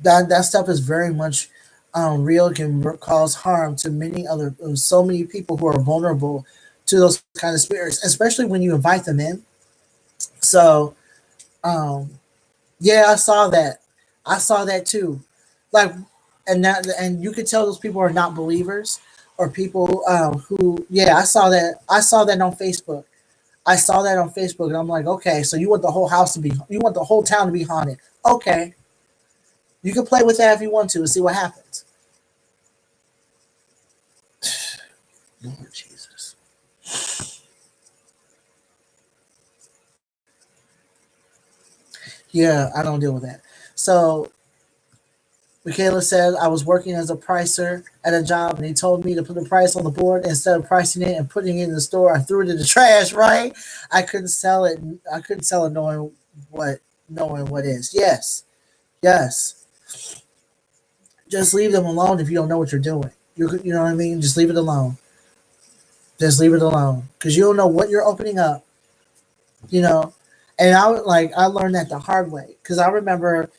that stuff is very much. real can cause harm to many other, so many people who are vulnerable to those kind of spirits, especially when you invite them in. So, um, yeah, I saw that. I saw that too. Like, and you could tell those people are not believers or people who, yeah, I saw that. I saw that on Facebook. I saw that on Facebook, and I'm like, okay, so you want the whole house to be, you want the whole town to be haunted? Okay, you can play with that if you want to and see what happens. Lord Jesus. Yeah, I don't deal with that. So Michaela said I was working as a pricer at a job, and he told me to put the price on the board. Instead of pricing it and putting it in the store, I threw it in the trash. Right? I couldn't sell it. I couldn't sell it what knowing what is. Yes, yes. Just leave them alone if you don't know what you're doing. You know what I mean? Just leave it alone. Just leave it alone because you don't know what you're opening up. You know, and I learned that the hard way because I remember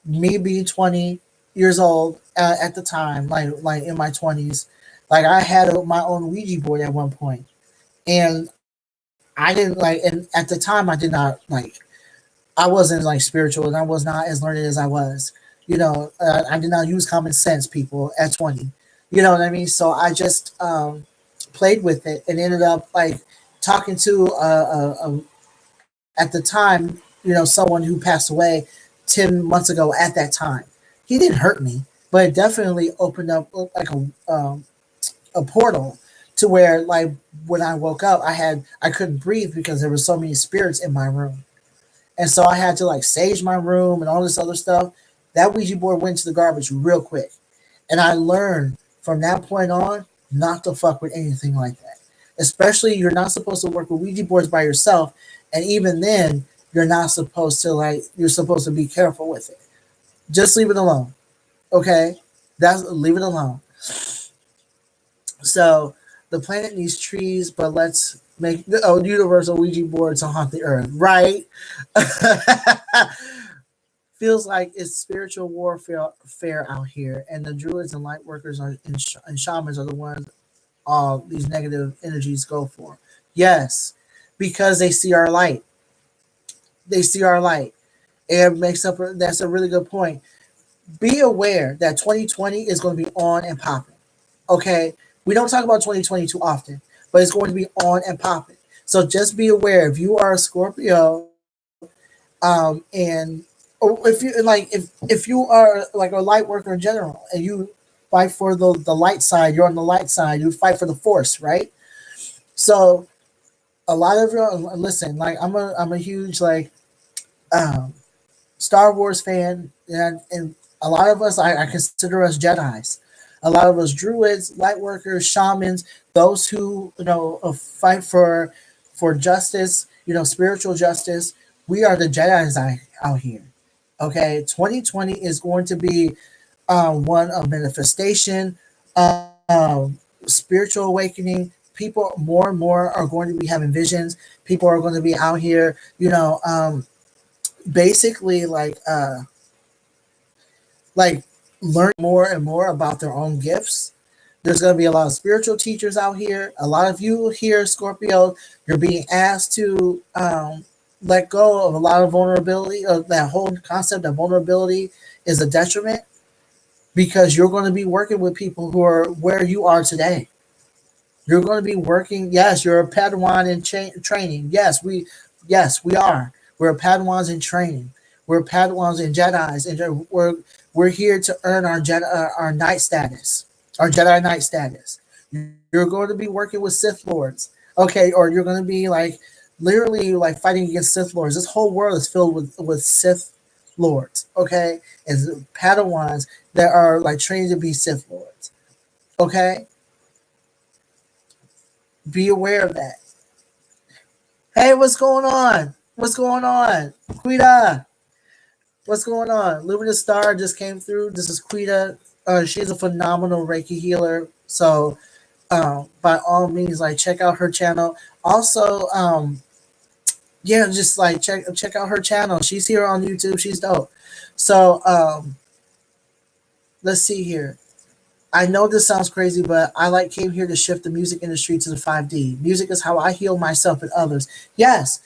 me being 20 years old at the time, like in my 20s, like I had my own Ouija board at one point, and I didn't like, and at the time I did not like, I wasn't like spiritual, and I was not as learned as I was. I did not use common sense, people, at 20. You know what I mean? So I just played with it and ended up like talking to at the time, someone who passed away 10 months ago at that time. He didn't hurt me, but it definitely opened up like a portal to where, like, when I woke up, I couldn't breathe because there were so many spirits in my room. And so I had to like sage my room and all this other stuff. That Ouija board went to the garbage real quick. And I learned from that point on not to fuck with anything like that. Especially, you're not supposed to work with Ouija boards by yourself. And even then, you're supposed to be careful with it. Just leave it alone. Okay? Leave it alone. So the planet needs trees, but let's make universal Ouija board to haunt the earth, right? Feels like it's spiritual warfare out here, and the druids and light workers and shamans are the ones all these negative energies go for. Yes, because they see our light. They see our light. It makes up. That's a really good point. Be aware that 2020 is going to be on and popping. Okay, we don't talk about 2020 too often, but it's going to be on and popping. So just be aware if you are a Scorpio, and or if you are like a light worker in general, and you fight for the light side, you're on the light side. You fight for the force, right? So a lot of you listen. Like I'm a huge like um, Star Wars fan, and a lot of us, I consider us Jedi's. A lot of us druids, light workers, shamans, those who fight for justice, spiritual justice. We are the Jedi's out here. Okay, 2020 is going to be one of manifestation, spiritual awakening. People more and more are going to be having visions. People are going to be out here, basically like learn more and more about their own gifts. There's going to be a lot of spiritual teachers out here. A lot of you here, Scorpio, you're being asked to let go of a lot of vulnerability. That whole concept of vulnerability is a detriment because you're going to be working with people who are where you are today. You're going to be working. Yes, you're a Padawan in training. Yes, we are. We're Padawans in training. We're Padawans and Jedi's, and we're here to earn our our knight status, our Jedi Knight status. You're going to be working with Sith lords, okay, or you're going to be like literally like fighting against Sith lords. This whole world is filled with Sith lords, okay, and Padawans that are like trained to be Sith lords, okay. Be aware of that. Hey, what's going on? What's going on, Quita? What's going on? Luminous Star just came through. This is Quita. She's a phenomenal Reiki healer. So, by all means, like check out her channel. Also, yeah, just like check out her channel. She's here on YouTube. She's dope. So, let's see here. I know this sounds crazy, but came here to shift the music industry to the 5D. Music is how I heal myself and others. Yes,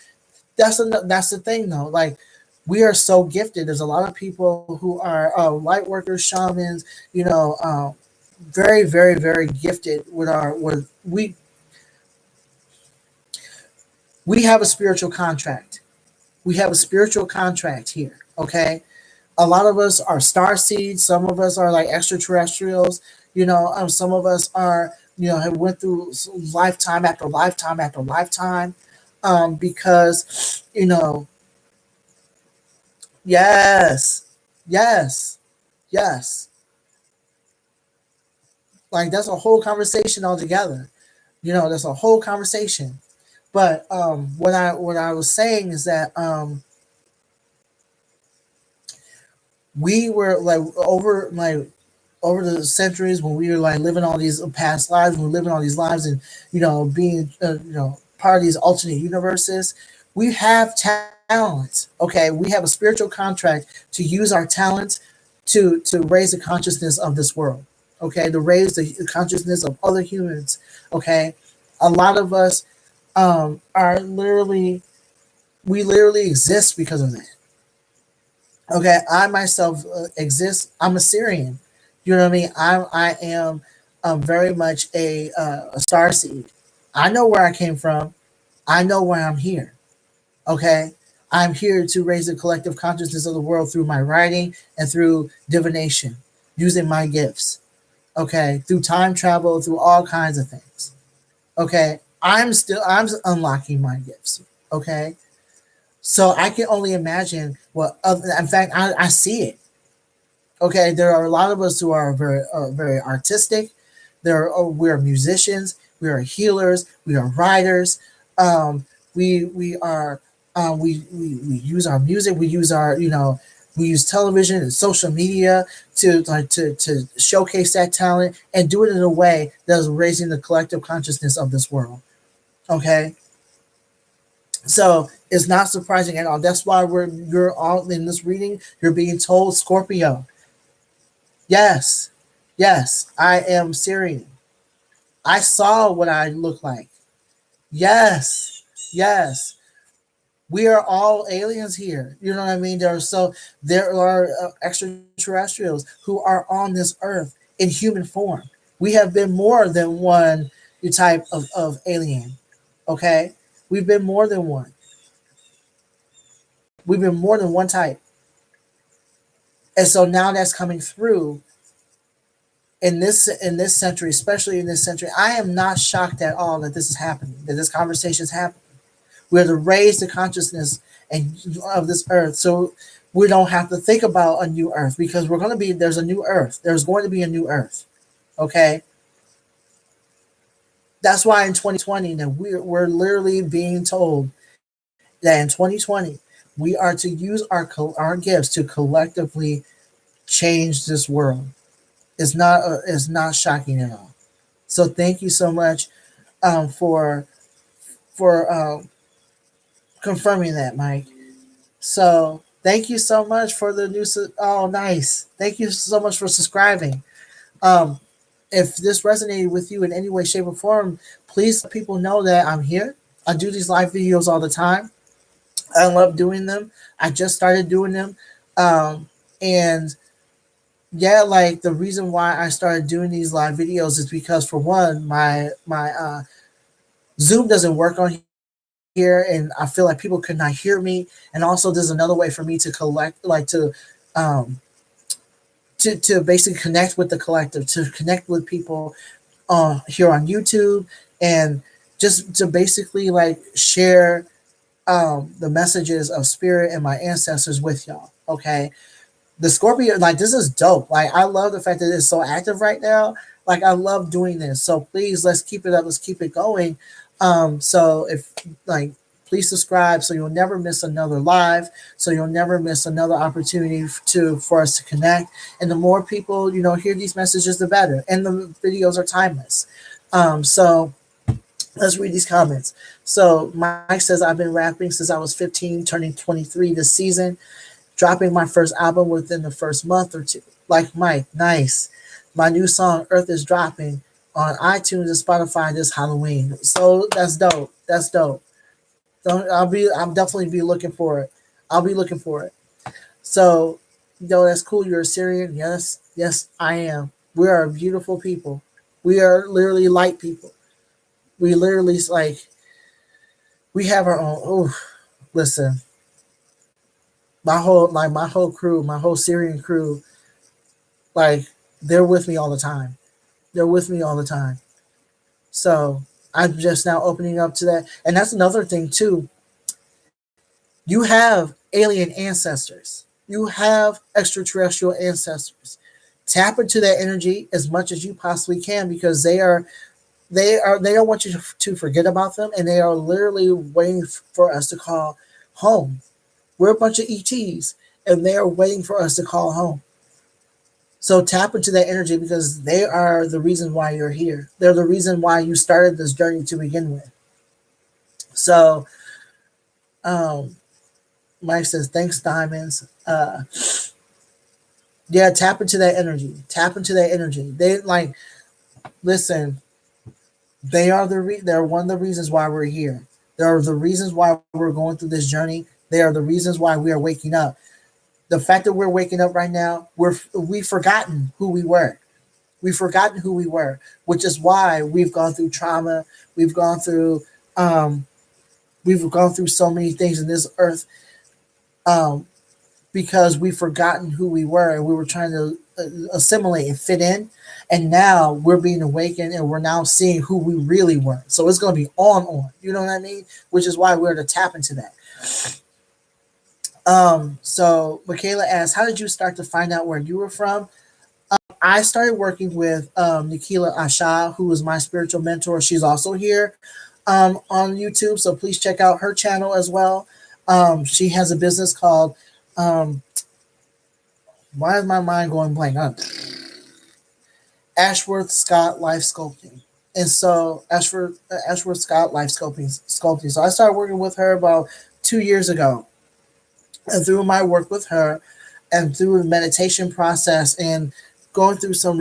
that's the thing though. Like we are so gifted. There's a lot of people who are light workers, shamans. Very, very, very gifted with our with we have a spiritual contract. We have a spiritual contract here. Okay, a lot of us are star seeds. Some of us are like extraterrestrials. Some of us are have went through lifetime after lifetime after lifetime, because yes, yes, yes. Like that's a whole conversation altogether. That's a whole conversation. But what I was saying is that we were over the centuries when we were like living all these past lives, when we were living all these lives and being part of these alternate universes, we have talents. Okay, we have a spiritual contract to use our talents to raise the consciousness of this world. Okay, to raise the consciousness of other humans. Okay, a lot of us are literally we literally exist because of that. Okay, I myself exist. I'm a Syrian. You know what I mean? I am very much a star seed. I know where I came from. I know why I'm here. Okay, I'm here to raise the collective consciousness of the world through my writing and through divination, using my gifts. Okay, through time travel, through all kinds of things. Okay, I'm unlocking my gifts. Okay, so I can only imagine what. In fact, I see it. Okay, there are a lot of us who are very artistic. We're musicians. We are healers. We are writers. We are we use our music. We use our we use television and social media to showcase that talent and do it in a way that is raising the collective consciousness of this world. Okay, so it's not surprising at all. That's why you're all in this reading. You're being told Scorpio. Yes, yes, I am Syrian. I saw what I look like. Yes, yes. We are all aliens here. You know what I mean? There are extraterrestrials who are on this earth in human form. We have been more than one type of alien. Okay, we've been more than one. We've been more than one type, and so now that's coming through in this century, especially in this century. I am not shocked at all that this is happening, that this conversation is happening. We're to raise the consciousness and of this earth, so we don't have to think about a new earth because there's a new earth. There's going to be a new earth. Okay, that's why in 2020 that we're literally being told that in 2020 we are to use our gifts to collectively change this world. It's not shocking at all. So thank you so much for confirming that, Mike. So thank you so much for the new. Oh, nice. Thank you so much for subscribing. Um, if this resonated with you in any way, shape, or form, please let people know that I'm here. I do these live videos all the time. I love doing them. I just started doing them, and yeah, like the reason why I started doing these live videos is because for one, my Zoom doesn't work on here, and I feel like people could not hear me. And also, there's another way for me to collect, like um, to basically connect with the collective, to connect with people here on YouTube, and just to basically like share the messages of spirit and my ancestors with y'all. Okay, the Scorpio, like this is dope. Like I love the fact that it's so active right now. Like I love doing this. So please let's keep it up. Let's keep it going. So if like please subscribe so you'll never miss another live. So you'll never miss another opportunity for us to connect. And the more people, hear these messages, the better. And the videos are timeless. So let's read these comments. So Mike says, I've been rapping since I was 15, turning 23 this season, dropping my first album within the first month or two. Like Mike, nice. My new song Earth is dropping on iTunes and Spotify this Halloween. So that's dope. That's dope. I'm definitely be looking for it. I'll be looking for it. So, that's cool. You're a Syrian. Yes, yes, I am. We are beautiful people. We are literally light people. We literally like we have our own. Oh, listen, my whole crew, my whole Syrian crew, like they're with me all the time. They're with me all the time. So I'm just now opening up to that, and that's another thing too. You have alien ancestors. You have extraterrestrial ancestors. Tap into that energy as much as you possibly can because they don't want you to forget about them, and they are literally waiting for us to call home. We're a bunch of ETs, and they are waiting for us to call home. So tap into that energy because they are the reason why you're here. They're the reason why you started this journey to begin with. So, um, Mike says, "Thanks, diamonds." Yeah, tap into that energy. Tap into that energy. They like listen. They're one of the reasons why we're here. They are the reasons why we're going through this journey. They are the reasons why we are waking up. The fact that we're waking up right now, we've forgotten who we were. We've forgotten who we were, which is why we've gone through trauma. We've gone through um, we've gone through so many things in this earth um, because we've forgotten who we were and we were trying to assimilate and fit in. And now we're being awakened and we're now seeing who we really were. So it's going to be on. You know what I mean? Which is why we're to tap into that. So Michaela asks, how did you start to find out where you were from? I started working with Nikila Asha, who is my spiritual mentor. She's also here on YouTube, so please check out her channel as well. She has a business called why is my mind going blank? Ashworth Scott Life Sculpting. And so Ashworth Scott Life Sculpting. So I started working with her about 2 years ago. And through my work with her and through the meditation process and going through some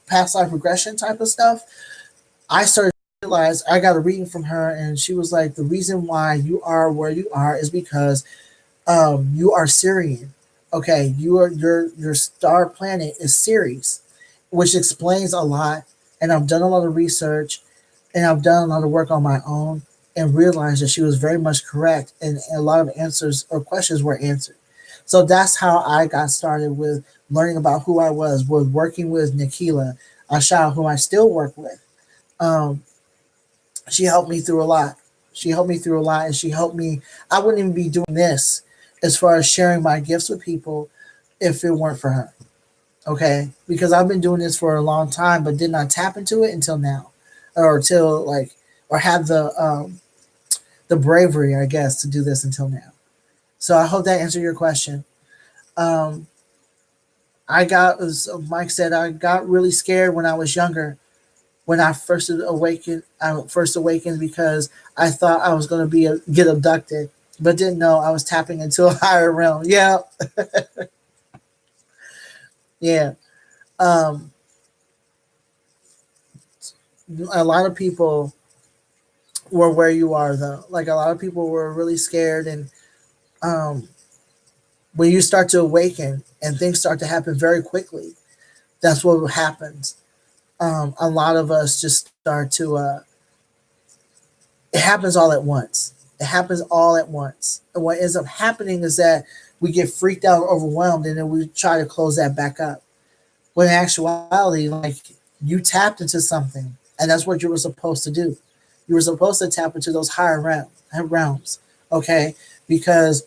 past life regression type of stuff, I started to realize I got a reading from her, and she was like, the reason why you are where you are is because you are Syrian. Okay, your star planet is Ceres, which explains a lot. And I've done a lot of research, and I've done a lot of work on my own, and realized that she was very much correct, and a lot of answers or questions were answered. So that's how I got started with learning about who I was working with Nikila Asha, who I still work with. Um, she helped me through a lot. She helped me through a lot, and she helped me. I wouldn't even be doing this as far as sharing my gifts with people if it weren't for her. Okay, because I've been doing this for a long time, but did not tap into it until now, or till like, or have the bravery, I guess, to do this until now. So I hope that answered your question. Um, I got, as Mike said, I got really scared when I was younger. When I first awakened because I thought I was going to get abducted, but didn't know I was tapping into a higher realm. Yeah, yeah. Um, a lot of people were where you are though. Like a lot of people were really scared, and um, when you start to awaken and things start to happen very quickly, that's what happens. A lot of us just start to. It happens all at once. It happens all at once. And what ends up happening is that we get freaked out, overwhelmed, and then we try to close that back up. When in actuality, like you tapped into something, and that's what you were supposed to do. You were supposed to tap into those higher realms, okay? Because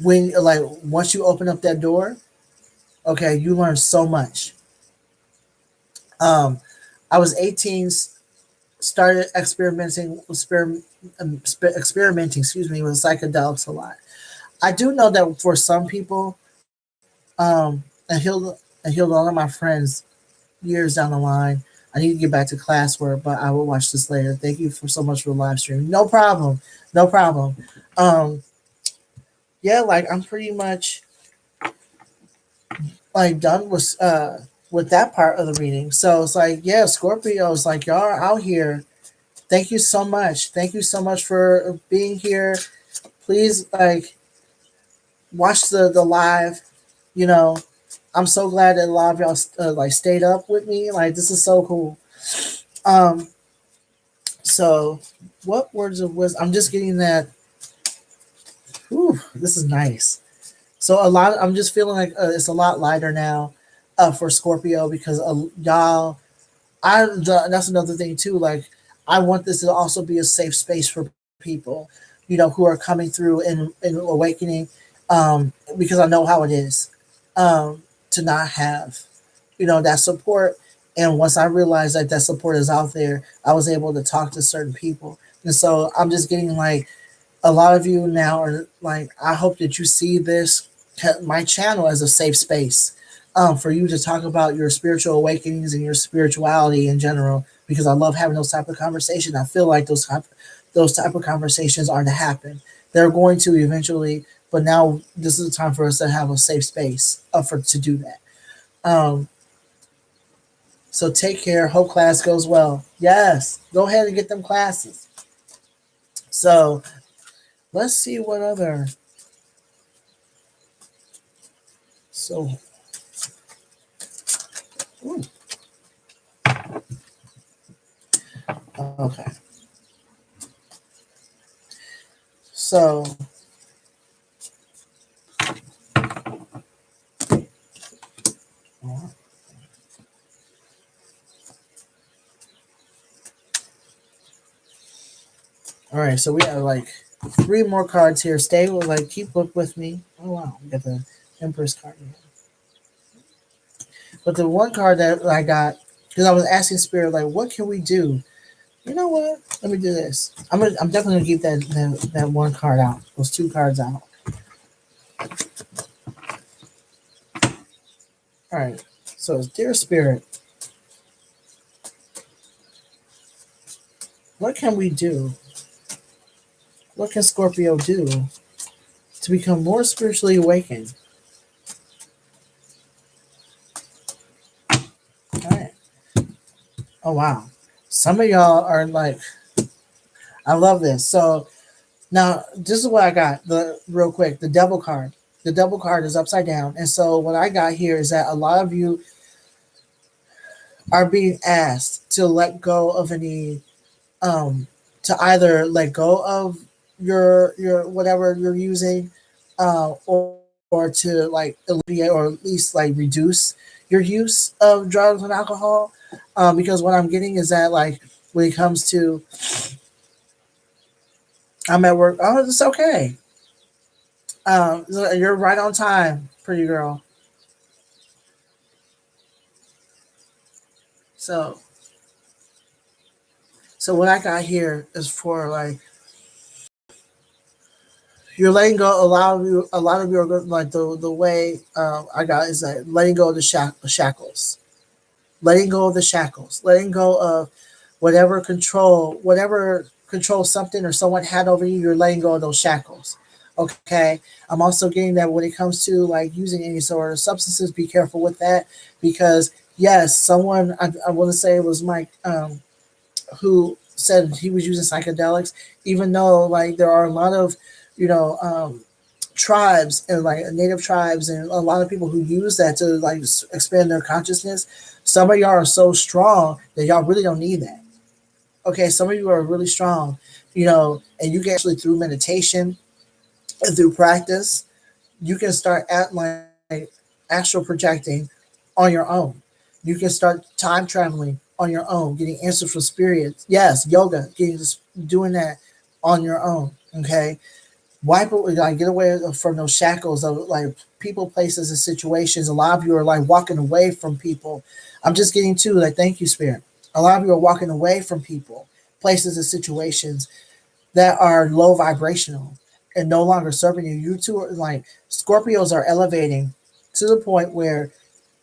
when like once you open up that door, okay, you learn so much. Um, I was 18, started experimenting, excuse me, with psychedelics a lot. I do know that for some people, and healed all of my friends years down the line. I need to get back to classwork, but I will watch this later. Thank you for so much for the live stream. No problem. No problem. Yeah, like I'm pretty much like done with that part of the reading. So it's like, yeah, Scorpios, like y'all are out here. Thank you so much. Thank you so much for being here. Please, like, watch the live. You know, I'm so glad that a lot of y'all like stayed up with me. Like, this is so cool. Um, so what words of wisdom? I'm just getting that. Whew, this is nice. So a lot. I'm just feeling like it's a lot lighter now, for Scorpio because y'all. That's another thing too. Like, I want this to also be a safe space for people, who are coming through and awakening, because I know how it is, to not have, that support. And once I realized that that support is out there, I was able to talk to certain people. And so I'm just getting like a lot of you now are like, I hope that you see this my channel as a safe space, for you to talk about your spiritual awakenings and your spirituality in general, because I love having those type of conversations. I feel like those type of conversations are to happen. They're going to eventually, but now this is the time for us to have a safe space, for to do that. Um, so take care. Hope class goes well. Yes, go ahead and get them classes. So let's see what other. So, ooh, okay. So, all right. So we have like three more cards here. Stay with, like, keep book with me. Oh wow, we got the Empress card here. But the one card that I got, because I was asking Spirit, like, what can we do? You know what? Let me do this. I'm definitely gonna keep that one card out. Those two cards out. All right. So, dear Spirit, what can we do? What can Scorpio do to become more spiritually awakened? All right. Oh wow. Some of y'all are like, I love this. So now this is what I got. The real quick, the devil card. The devil card is upside down. And so what I got here is that a lot of you are being asked to let go of any, um to either let go of your whatever you're using, or to like alleviate or at least like reduce your use of drugs and alcohol. Because what I'm getting is that, like, when it comes to, I'm at work. Oh, it's okay. So you're right on time, pretty girl. So, so what I got here is for like, you're letting go. A lot of you are like the way, I got is like letting go of the shackles, letting go of the shackles, letting go of whatever control something or someone had over you. You're letting go of those shackles. Okay. I'm also getting that when it comes to like using any sort of substances, be careful with that, because yes, someone, I want to say it was Mike, who said he was using psychedelics, even though like there are a lot of, you know, tribes and like native tribes and a lot of people who use that to like expand their consciousness. Some of y'all are so strong that y'all really don't need that. Okay, some of you are really strong, and you can actually, through meditation and through practice, you can start at like astral projecting on your own. You can start time traveling on your own, getting answers from spirits. Yes, yoga, doing that on your own. Okay, wipe away, like, get away from those shackles of like people, places, and situations. A lot of you are like walking away from people. I'm just getting to like, thank you, Spirit. A lot of you are walking away from people, places, and situations that are low vibrational and no longer serving you. You two are like, Scorpios are elevating to the point where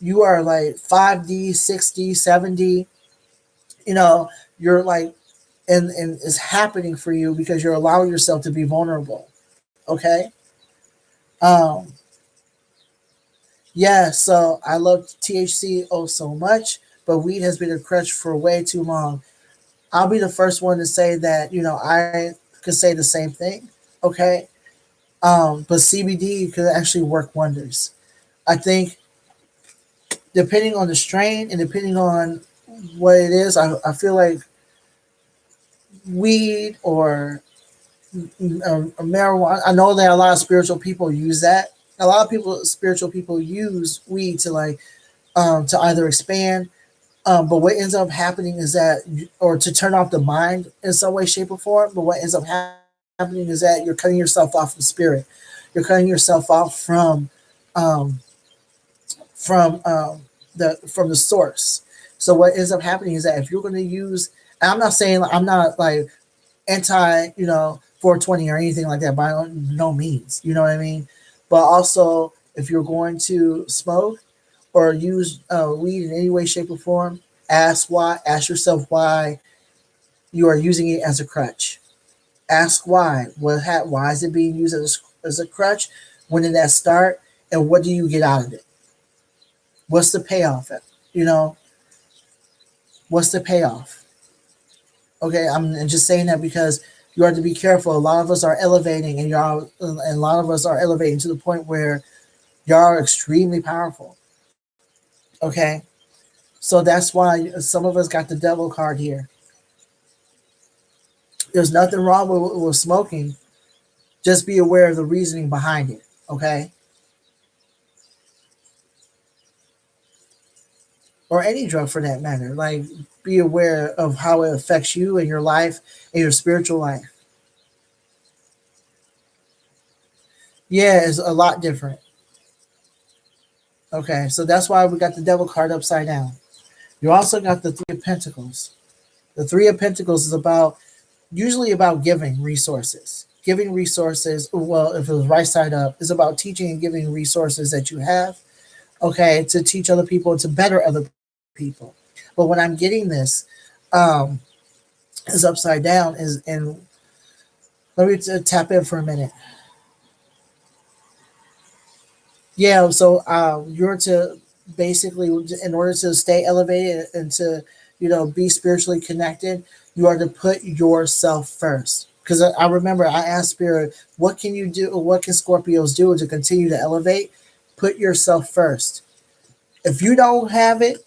you are like 5D, 6D, 7D. You know, you're like, and it's happening for you because you're allowing yourself to be vulnerable. Okay. Um, Yeah, so I love THC oh so much, but weed has been a crutch for way too long. I'll be the first one to say that, I could say the same thing. Okay. But CBD could actually work wonders. I think depending on the strain and depending on what it is, I feel like weed or marijuana. I know that a lot of spiritual people use that. A lot of spiritual people use weed to to either expand. But what ends up happening is that, or to turn off the mind in some way, shape, or form. But what ends up happening is that you're cutting yourself off from spirit. You're cutting yourself off um, from the source. So what ends up happening is that if you're going to use, and I'm not saying, I'm not like anti 420 or anything like that, by no means. You know what I mean? But also, if you're going to smoke or use weed in any way, shape, or form, ask why. Ask yourself why you are using it as a crutch. Ask why. Why is it being used as a crutch? When did that start? And what do you get out of it? What's the payoff? You know, what's the payoff? Okay, I'm just saying that because you have to be careful. A lot of us are elevating, and a lot of us are elevating to the point where y'all are extremely powerful. Okay, so that's why some of us got the devil card here. There's nothing wrong with smoking. Just be aware of the reasoning behind it. Okay, or any drug for that matter. Like, be aware of how it affects you and your life and your spiritual life. Yeah, it's a lot different. Okay, so that's why we got the devil card upside down. You also got the three of pentacles. The three of pentacles is about, usually about giving resources. Giving resources, well, if it was right side up, is about teaching and giving resources that you have, okay, to teach other people, to better other people. But when I'm getting this, um, is upside down is, and let me tap in for a minute. Yeah, so you're to basically, in order to stay elevated and to, be spiritually connected, you are to put yourself first. Because I remember I asked Spirit, what can you do? What can Scorpios do to continue to elevate? Put yourself first. If you don't have it,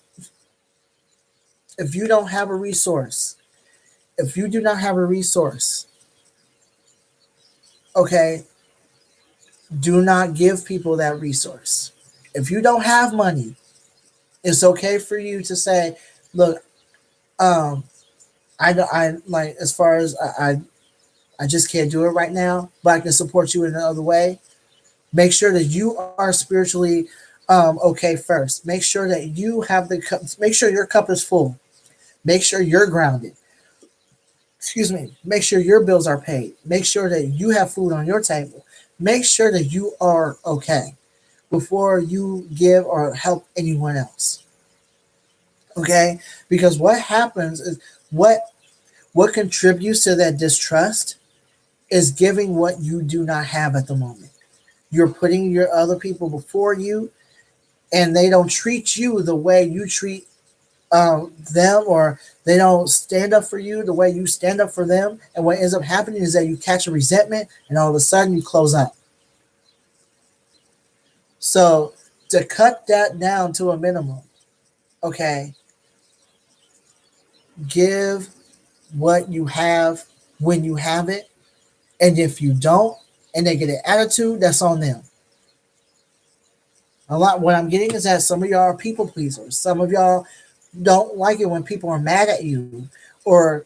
if you don't have a resource, if you do not have a resource, okay, do not give people that resource. If you don't have money, it's okay for you to say, look, um, I like, as far as I just can't do it right now, but I can support you in another way. Make sure that you are spiritually okay first. Make sure that you have the cup. Make sure your cup is full. Make sure you're grounded. Excuse me. Make sure your bills are paid. Make sure that you have food on your table. Make sure that you are okay before you give or help anyone else. Okay? Because what happens is, what contributes to that distrust is giving what you do not have at the moment. You're putting your other people before you, and they don't treat you the way you treat them, or they don't stand up for you the way you stand up for them. And what ends up happening is that you catch a resentment, and all of a sudden you close up. So to cut that down to a minimum, okay, give what you have when you have it, and if you don't, and they get an attitude, that's on them. A lot, what I'm getting is that some of y'all are people pleasers. Some of y'all don't like it when people are mad at you, or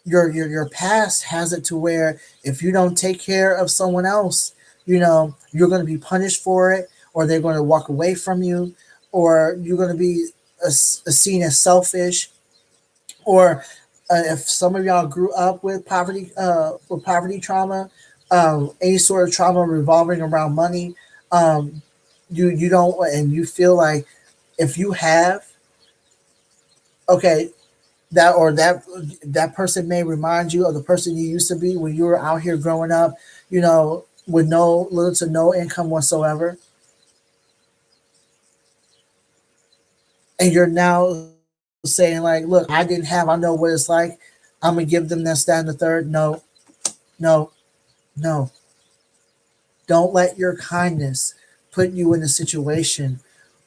your past has it to where if you don't take care of someone else, you're going to be punished for it, or they're going to walk away from you, or you're going to be seen as selfish, or if some of y'all grew up with poverty trauma, any sort of trauma revolving around money, um, you don't, and you feel like if you have, okay, that person may remind you of the person you used to be when you were out here growing up, with no little to no income whatsoever. and you're now saying like, look, I didn't have, I know what it's like, I'm gonna give them this, that, and the third. No, no, no. Don't let your kindness put you in a situation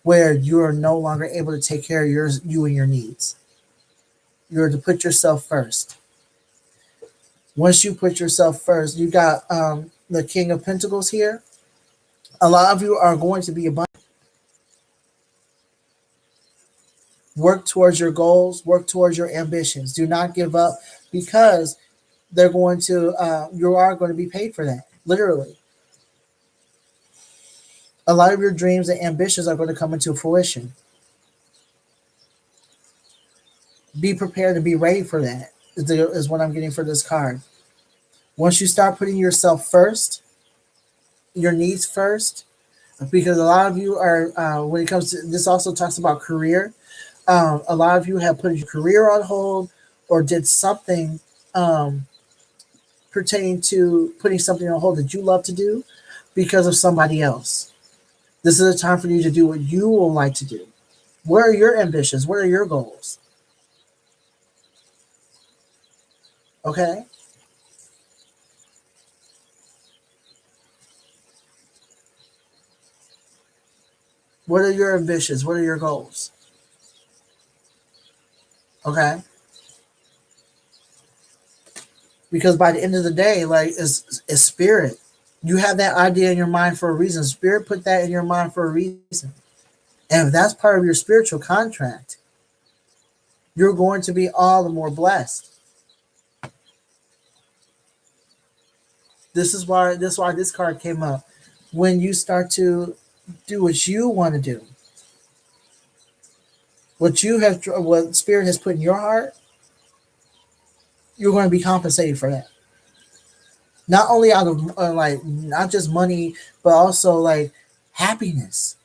where you are no longer able to take care of you and your needs. You're to put yourself first. Once you put yourself first, you got the King of Pentacles here. A lot of you are going to be abundant. Work towards your goals, work towards your ambitions. Do not give up, because they're going to, you are going to be paid for that, literally. A lot of your dreams and ambitions are going to come into fruition. Be prepared to be ready for that, is what I'm getting for this card. Once you start putting yourself first, your needs first, because a lot of you are, when it comes to this, also talks about career. A lot of you have put your career on hold, or did something pertaining to putting something on hold that you love to do because of somebody else. This is a time for you to do what you will like to do. What are your ambitions? What are your goals? Okay? What are your ambitions? What are your goals? Okay? Because by the end of the day, like, it's spirit. You have that idea in your mind for a reason. Spirit put that in your mind for a reason. And if that's part of your spiritual contract, you're going to be all the more blessed. This is why this card came up. When you start to do what you want to do, what spirit has put in your heart, you're going to be compensated for that. Not only out of like, not just money, but also like happiness.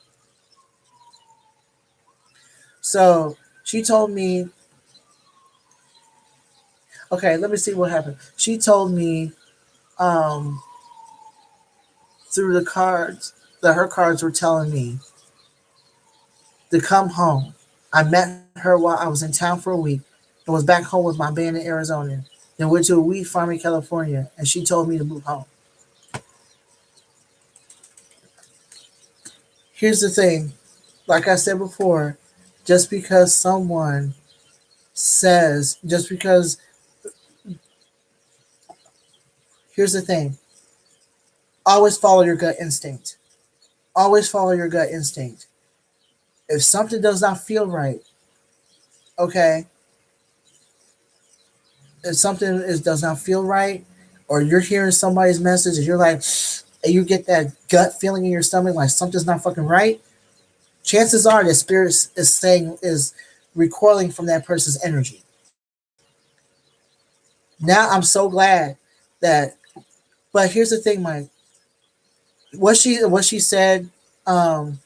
So she told me, okay, let me see what happened. She told me, um, through the cards, that her cards were telling me to come home. I met her while I was in town for a week and was back home with my band in Arizona. Then went to a weed farm in California, and she told me to move home. Here's the thing, like I said before, just because someone says, just because, here's the thing, always follow your gut instinct. Always follow your gut instinct. If something does not feel right, okay, if something does not feel right, or you're hearing somebody's message and you're like, and you get that gut feeling in your stomach like something's not fucking right, chances are that spirit is recoiling from that person's energy. Now I'm so glad that, but here's the thing, Mike. What she said, um,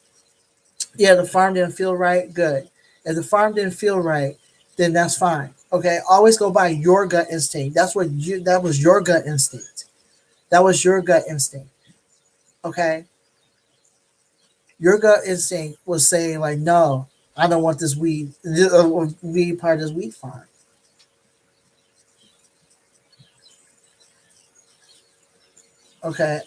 yeah, the farm didn't feel right. Good. If the farm didn't feel right, then that's fine. Okay. Always go by your gut instinct. That was your gut instinct. That was your gut instinct. Okay. Your gut instinct was saying like, no, I don't want this weed part of this weed farm. Okay.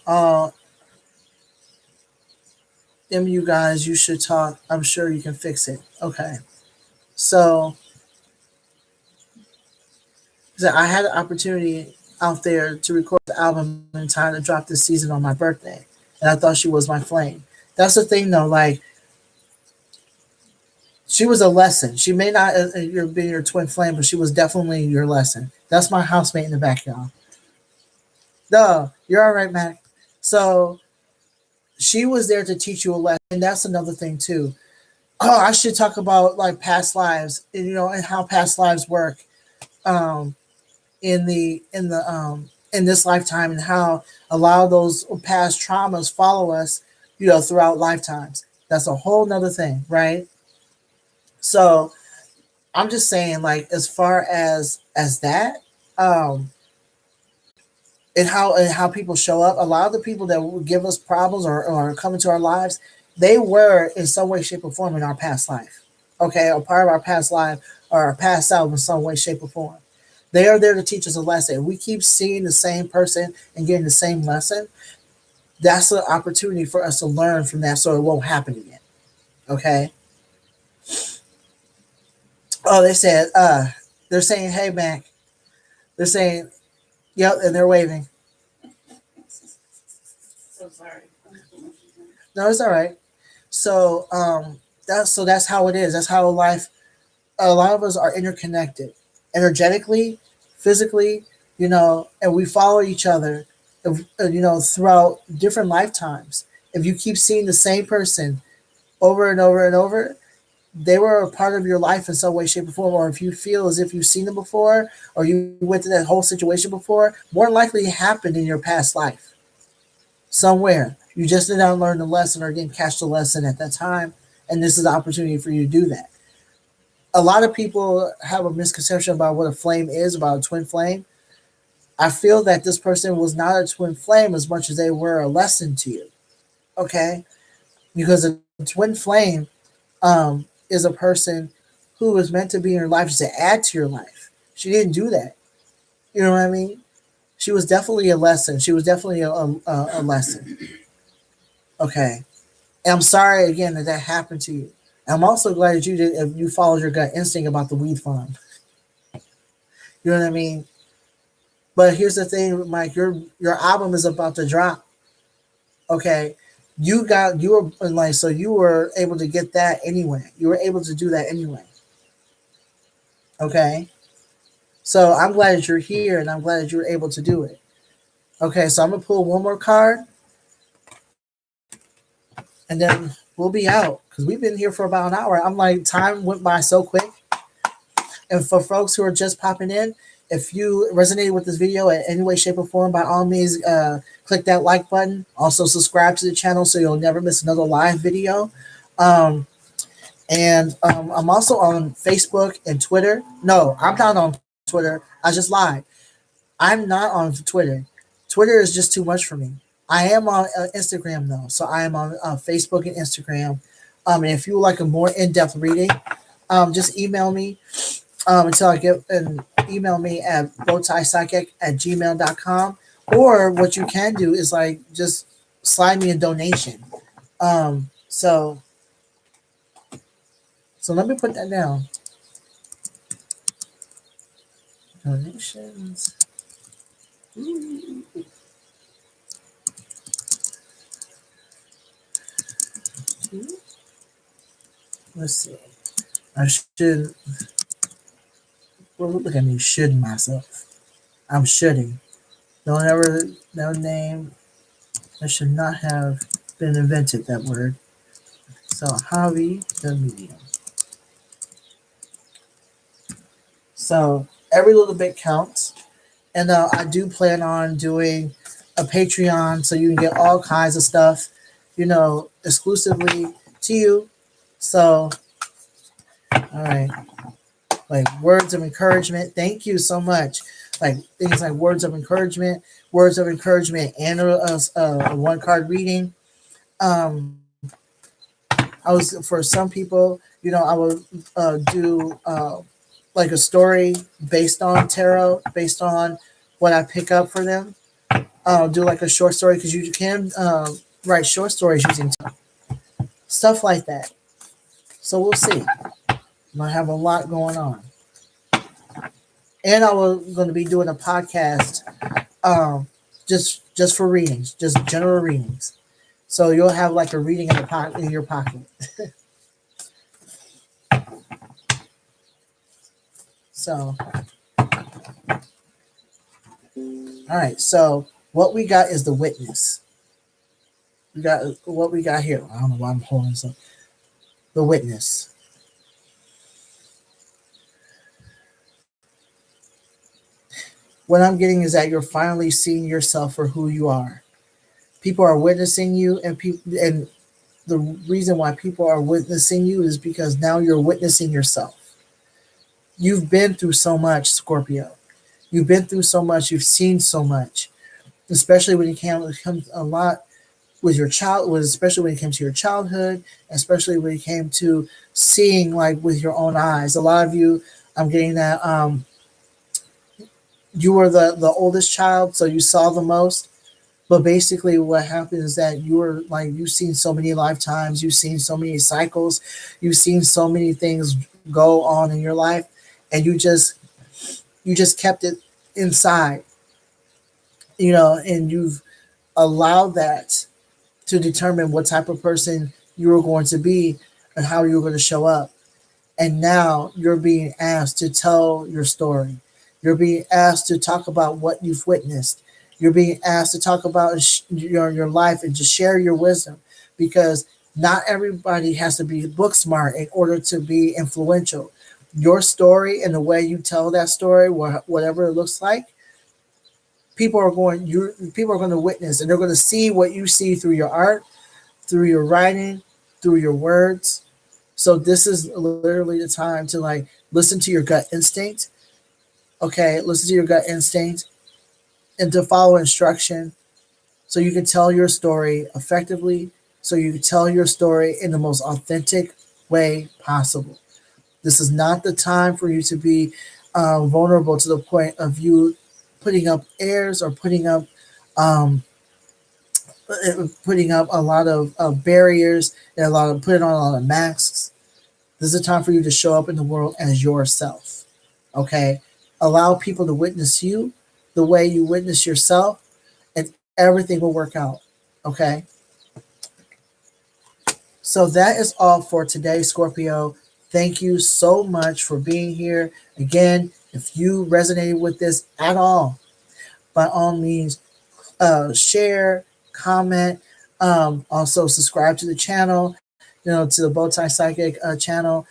Them you guys, you should talk. I'm sure you can fix it. Okay. So, so I had an opportunity out there to record the album in time to drop this season on my birthday, and I thought she was my flame. That's the thing, though. Like, she was a lesson. She may not have been your twin flame, but she was definitely your lesson. That's my housemate in the back, y'all. No, you're all right, Mac. So she was there to teach you a lesson, and that's another thing too. Oh, I should talk about like past lives, and, and how past lives work. Um, in this lifetime, and how a lot of those past traumas follow us, throughout lifetimes. That's a whole nother thing, right? So I'm just saying, like, as far as that, um, and how people show up, a lot of the people that will give us problems or come into our lives, they were in some way, shape, or form in our past life. okay, a part of our past life or our past self in some way, shape, or form. They are there to teach us a lesson. If we keep seeing the same person and getting the same lesson, that's an opportunity for us to learn from that so it won't happen again. Okay. Oh, they're saying, hey, Mac. They're saying, yep, and they're waving. So sorry. No, it's all right. So, that's how it is. That's how life. A lot of us are interconnected, energetically, physically, and we follow each other, throughout different lifetimes. If you keep seeing the same person over and over and over, they were a part of your life in some way, shape, or form. Or if you feel as if you've seen them before, or you went through that whole situation before, more likely it happened in your past life somewhere. You just did not learn the lesson or didn't catch the lesson at that time, and this is the opportunity for you to do that. A lot of people have a misconception about what a flame is, about a twin flame. I feel that this person was not a twin flame as much as they were a lesson to you. Okay? Because a twin flame is a person who was meant to be in your life just to add to your life. She didn't do that. You know what I mean? She was definitely a lesson. She was definitely a lesson. Okay. And I'm sorry again that happened to you. I'm also glad that you followed your gut instinct about the weed farm. You know what I mean? But here's the thing, Mike. Your album is about to drop. Okay, you were like, so you were able to get that anyway. You were able to do that anyway. Okay, so I'm glad that you're here, and I'm glad that you were able to do it. Okay, so I'm gonna pull one more card, and then we'll be out because we've been here for about an hour. I'm like, time went by so quick. And for folks who are just popping in, if you resonated with this video in any way, shape, or form, by all means, click that like button. Also, subscribe to the channel so you'll never miss another live video. Um, and I'm also on Facebook and Twitter. No, I'm not on Twitter. I just lied. I'm not on Twitter. Twitter is just too much for me. I am on Instagram, though. So I am on Facebook and Instagram. And if you would like a more in-depth reading, just email me until I get an email me at bowtiepsychic@gmail.com. Or what you can do is like just slide me a donation. So let me put that down. Donations. Let's see. I should. Well, look at me shoulding myself. I'm shoulding. Don't ever. No name. I should not have been invented, that word. So, hobby, the medium. So, every little bit counts. And I do plan on doing a Patreon so you can get all kinds of stuff, exclusively to you. So, all right. Like words of encouragement. Thank you so much. Like things like words of encouragement, and a one card reading. I was for some people, I would do like a story based on tarot, based on what I pick up for them. Do like a short story because you can write short stories using stuff like that. So we'll see. I have a lot going on, and I was going to be doing a podcast, just for readings, just general readings. So you'll have like a reading in your pocket. So, all right. So what we got is the witness. We got what we got here. I don't know why I'm holding this up. The witness. What I'm getting is that you're finally seeing yourself for who you are. People are witnessing you, and the reason why people are witnessing you is because now you're witnessing yourself. You've been through so much, Scorpio. You've been through so much. You've seen so much, especially when it comes a lot with your child, with especially when it came to your childhood, especially when it came to seeing like with your own eyes. A lot of you, I'm getting that you were the oldest child, so you saw the most. But basically, what happened is that you were like you've seen so many lifetimes, you've seen so many cycles, you've seen so many things go on in your life, and you just kept it inside, and you've allowed that to determine what type of person you were going to be and how you were going to show up. And now you're being asked to tell your story. You're being asked to talk about what you've witnessed. You're being asked to talk about your life and just share your wisdom, because not everybody has to be book smart in order to be influential. Your story and the way you tell that story, whatever it looks like, people are going to witness, and they're going to see what you see through your art, through your writing, through your words. So this is literally the time to like listen to your gut instinct. Okay, listen to your gut instinct and to follow instruction so you can tell your story effectively, so you can tell your story in the most authentic way possible. This is not the time for you to be vulnerable to the point of you putting up airs or um, putting up a lot of barriers and putting on a lot of masks. This is a time for you to show up in the world as yourself. Okay? Allow people to witness you the way you witness yourself, and everything will work out. Okay? So that is all for today, Scorpio. Thank you so much for being here. Again, if you resonated with this at all, by all means, share, comment, also subscribe to the channel, to the Bowtie Psychic channel.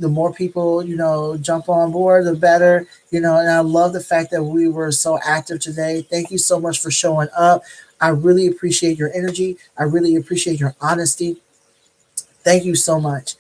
The more people, jump on board, the better, and I love the fact that we were so active today. Thank you so much for showing up. I really appreciate your energy. I really appreciate your honesty. Thank you so much.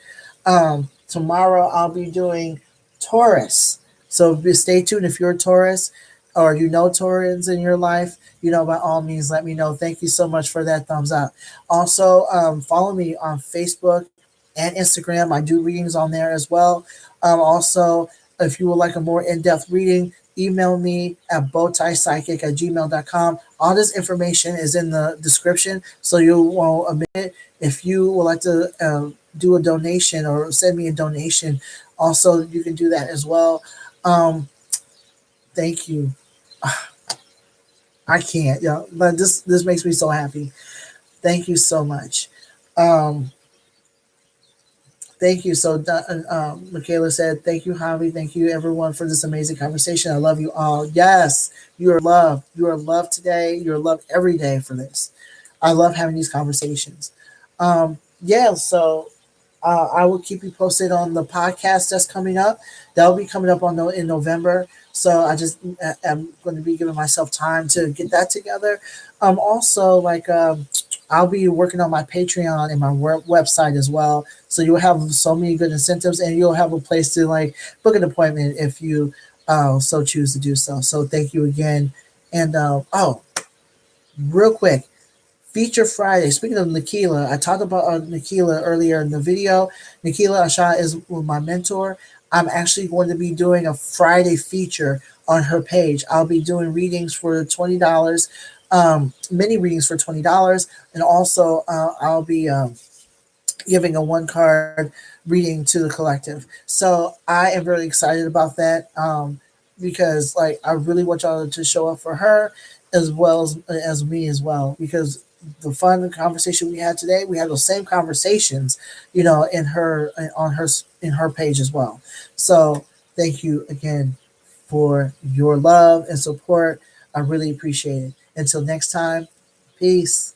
Tomorrow I'll be doing Taurus. So stay tuned if you're a Taurus or Taurans in your life. By all means, let me know. Thank you so much for that thumbs up. Also, follow me on Facebook and Instagram. I do readings on there as well. Also, if you would like a more in-depth reading, email me at bowtiepsychic@gmail.com. All this information is in the description, so you won't omit it. If you would like to do a donation or send me a donation, also you can do that as well. Thank you. I can't, but this makes me so happy. Thank you so much. Um, Thank you. So, Michaela said, thank you, Javi. Thank you, everyone, for this amazing conversation. I love you all. Yes, you are loved. You are loved today. You are loved every day for this. I love having these conversations. Yeah, so I will keep you posted on the podcast that's coming up. That will be coming up in November. So I just am going to be giving myself time to get that together. Also, like I'll be working on my Patreon and my website as well. So you'll have so many good incentives, and you'll have a place to like book an appointment if you so choose to do so. So thank you again. And real quick, Feature Friday. Speaking of Nikila, I talked about Nikila earlier in the video. Nikila Asha is my mentor. I'm actually going to be doing a Friday feature on her page. I'll be doing readings for $20, mini readings for $20, and also I'll be giving a one card reading to the collective. So I am really excited about that because like I really want y'all to show up for her as well as me as well, because the fun conversation we had today, we had those same conversations, in her page as well. So thank you again for your love and support. I really appreciate it. Until next time, peace.